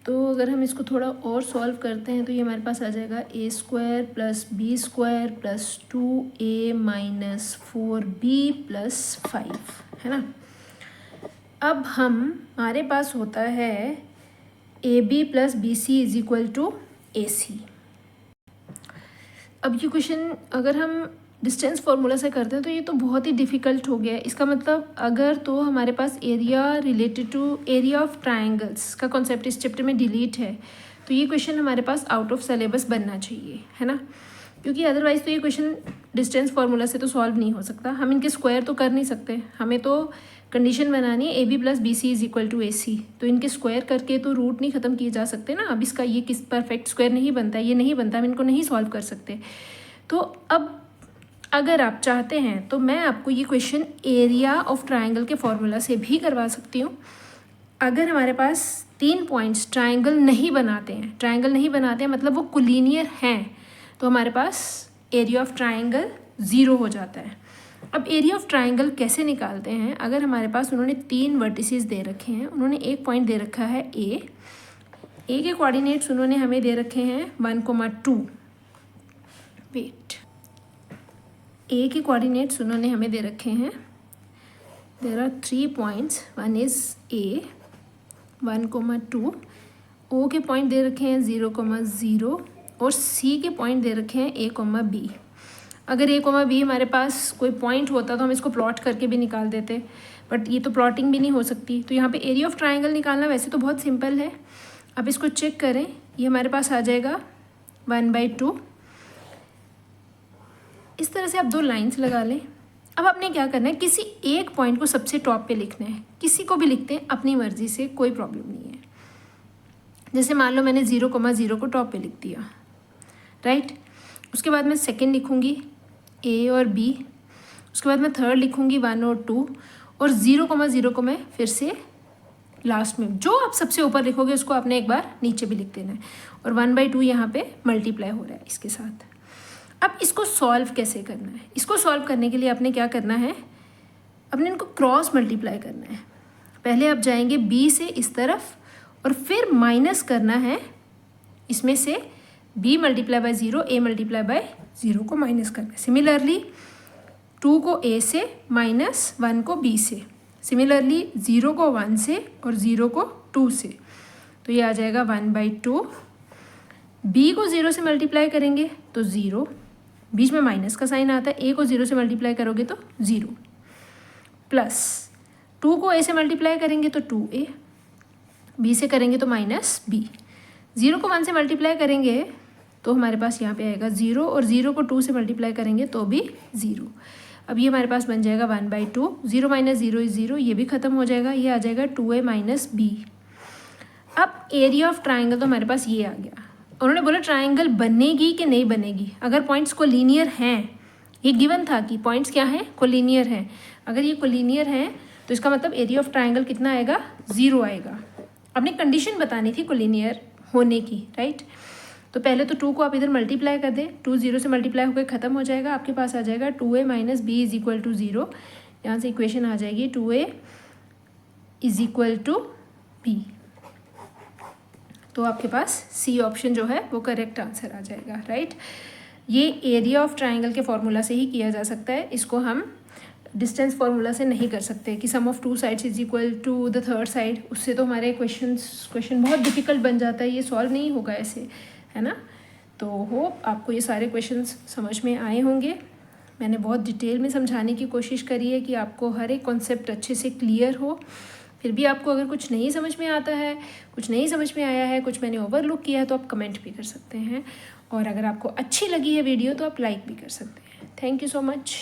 तो अगर हम इसको थोड़ा और सॉल्व करते हैं तो ये हमारे पास आ जाएगा a square plus B square plus 2a minus 4b plus 5, है ना। अब हमारे पास होता है ab plus B C is equal to A C. अब ये क्वेश्चन अगर हम डिस्टेंस फार्मूला से करते हैं तो ये तो बहुत ही डिफ़िकल्ट हो गया है। इसका मतलब अगर तो हमारे पास area related to area of triangles का कॉन्सेप्ट इस चैप्टर में डिलीट है तो ये क्वेश्चन हमारे पास आउट ऑफ सिलेबस बनना चाहिए, है ना, क्योंकि अदरवाइज़ तो ये क्वेश्चन डिस्टेंस फार्मूला से तो सॉल्व नहीं हो सकता। हम इनके स्क्वायर तो कर नहीं सकते, हमें तो कंडीशन बनानी है A B plus B C is equal to A C, तो इनके स्क्वायर करके तो रूट नहीं ख़त्म किए जा सकते ना। अब इसका ये किस परफेक्ट स्क्वायर नहीं बनता, ये नहीं बनता, हम इनको नहीं सॉल्व कर सकते। तो अब अगर आप चाहते हैं तो मैं आपको ये क्वेश्चन एरिया ऑफ ट्रायंगल के फॉर्मूला से भी करवा सकती हूँ। अगर हमारे पास 3 पॉइंट्स ट्रायंगल नहीं बनाते हैं मतलब वो कोलिनियर हैं, तो हमारे पास एरिया ऑफ ट्रायंगल 0 हो जाता है। अब एरिया ऑफ ट्रायंगल कैसे निकालते हैं? अगर हमारे पास उन्होंने 3 वर्टिसेस दे रखे हैं, उन्होंने एक पॉइंट दे रखा है ए के कोऑर्डिनेट्स उन्होंने हमें दे रखे हैं 1,2। वेट, ए के कोऑर्डिनेट्स उन्होंने हमें दे रखे हैं, there are 3 points, one is A 1,2, O के पॉइंट दे रखे हैं 0,0 और सी के पॉइंट दे रखे हैं ए, बी। अगर ए, बी हमारे पास कोई पॉइंट होता तो हम इसको प्लॉट करके भी निकाल देते, बट ये तो प्लॉटिंग भी नहीं हो सकती। तो यहाँ पे एरिया ऑफ ट्रायंगल निकालना वैसे तो बहुत सिंपल है। अब इसको चेक करें, ये हमारे पास आ जाएगा 1/2। इस तरह से आप 2 लाइंस लगा लें। अब आपने क्या करना है, किसी एक पॉइंट को सबसे टॉप पे लिखना है, किसी को भी लिखते हैं अपनी मर्जी से, कोई प्रॉब्लम नहीं है। जैसे मान लो मैंने 0,0 को टॉप पे लिख दिया, राइट। उसके बाद मैं सेकंड लिखूँगी ए और बी, उसके बाद मैं थर्ड लिखूँगी 1 और 2, और 0,0 को मैं फिर से लास्ट में, जो आप सबसे ऊपर लिखोगे उसको आपने एक बार नीचे भी लिख देना है, और 1/2 यहाँ पे मल्टीप्लाई हो रहा है इसके साथ। अब इसको सॉल्व कैसे करना है? इसको सॉल्व करने के लिए आपने क्या करना है, अपने इनको क्रॉस मल्टीप्लाई करना है। पहले आप जाएंगे बी से इस तरफ और फिर माइनस करना है इसमें से b multiply by 0, a multiply by 0 को माइनस करना है। सिमिलरली 2 को a से माइनस 1 को b से, सिमिलरली 0 को 1 से और 0 को 2 से, तो ये आ जाएगा 1/2। b को 0 से मल्टीप्लाई करेंगे तो 0, बीच में माइनस का साइन आता है, a को 0 से मल्टीप्लाई करोगे तो 0, प्लस 2 को a से मल्टीप्लाई करेंगे तो 2a, b से करेंगे तो माइनस b, 0 को 1 से मल्टीप्लाई करेंगे तो हमारे पास यहाँ पे आएगा 0, और 0 को 2 से मल्टीप्लाई करेंगे तो भी 0। अब ये हमारे पास बन जाएगा 1/2, 0 माइनस 0 इज 0, ये भी ख़त्म हो जाएगा, ये आ जाएगा 2a माइनस b। अब एरिया ऑफ ट्राइंगल तो हमारे पास ये आ गया। उन्होंने बोला ट्राइंगल बनेगी कि नहीं बनेगी, अगर पॉइंट्स कोलिनियर हैं, ये गिवन था कि पॉइंट्स क्या हैं, कोलिनियर हैं। अगर ये कोलिनियर हैं तो इसका मतलब एरिया ऑफ ट्राइंगल कितना आएगा, 0 आएगा। आपने कंडीशन बतानी थी कोलिनियर होने की, राइट। तो पहले तो 2 को आप इधर मल्टीप्लाई कर दें, 2 0 से मल्टीप्लाई होकर ख़त्म हो जाएगा, आपके पास आ जाएगा 2a minus b is equal to 0। यहाँ से इक्वेशन आ जाएगी 2a is equal to b, तो आपके पास सी ऑप्शन जो है वो करेक्ट आंसर आ जाएगा, राइट। ये एरिया ऑफ ट्राइंगल के फॉर्मूला से ही किया जा सकता है, इसको हम डिस्टेंस फार्मूला से नहीं कर सकते कि sum of 2 sides is equal to the third side, उससे तो हमारे क्वेश्चन बहुत डिफिकल्ट बन जाता है, ये सॉल्व नहीं होगा ऐसे, है ना। तो होप आपको ये सारे क्वेश्चंस समझ में आए होंगे। मैंने बहुत डिटेल में समझाने की कोशिश करी है कि आपको हर एक कॉन्सेप्ट अच्छे से क्लियर हो। फिर भी आपको अगर कुछ नहीं समझ में आता है, कुछ नहीं समझ में आया है, कुछ मैंने ओवरलुक किया है, तो आप कमेंट भी कर सकते हैं, और अगर आपको अच्छी लगी है वीडियो तो आप लाइक भी कर सकते हैं। Thank you so much.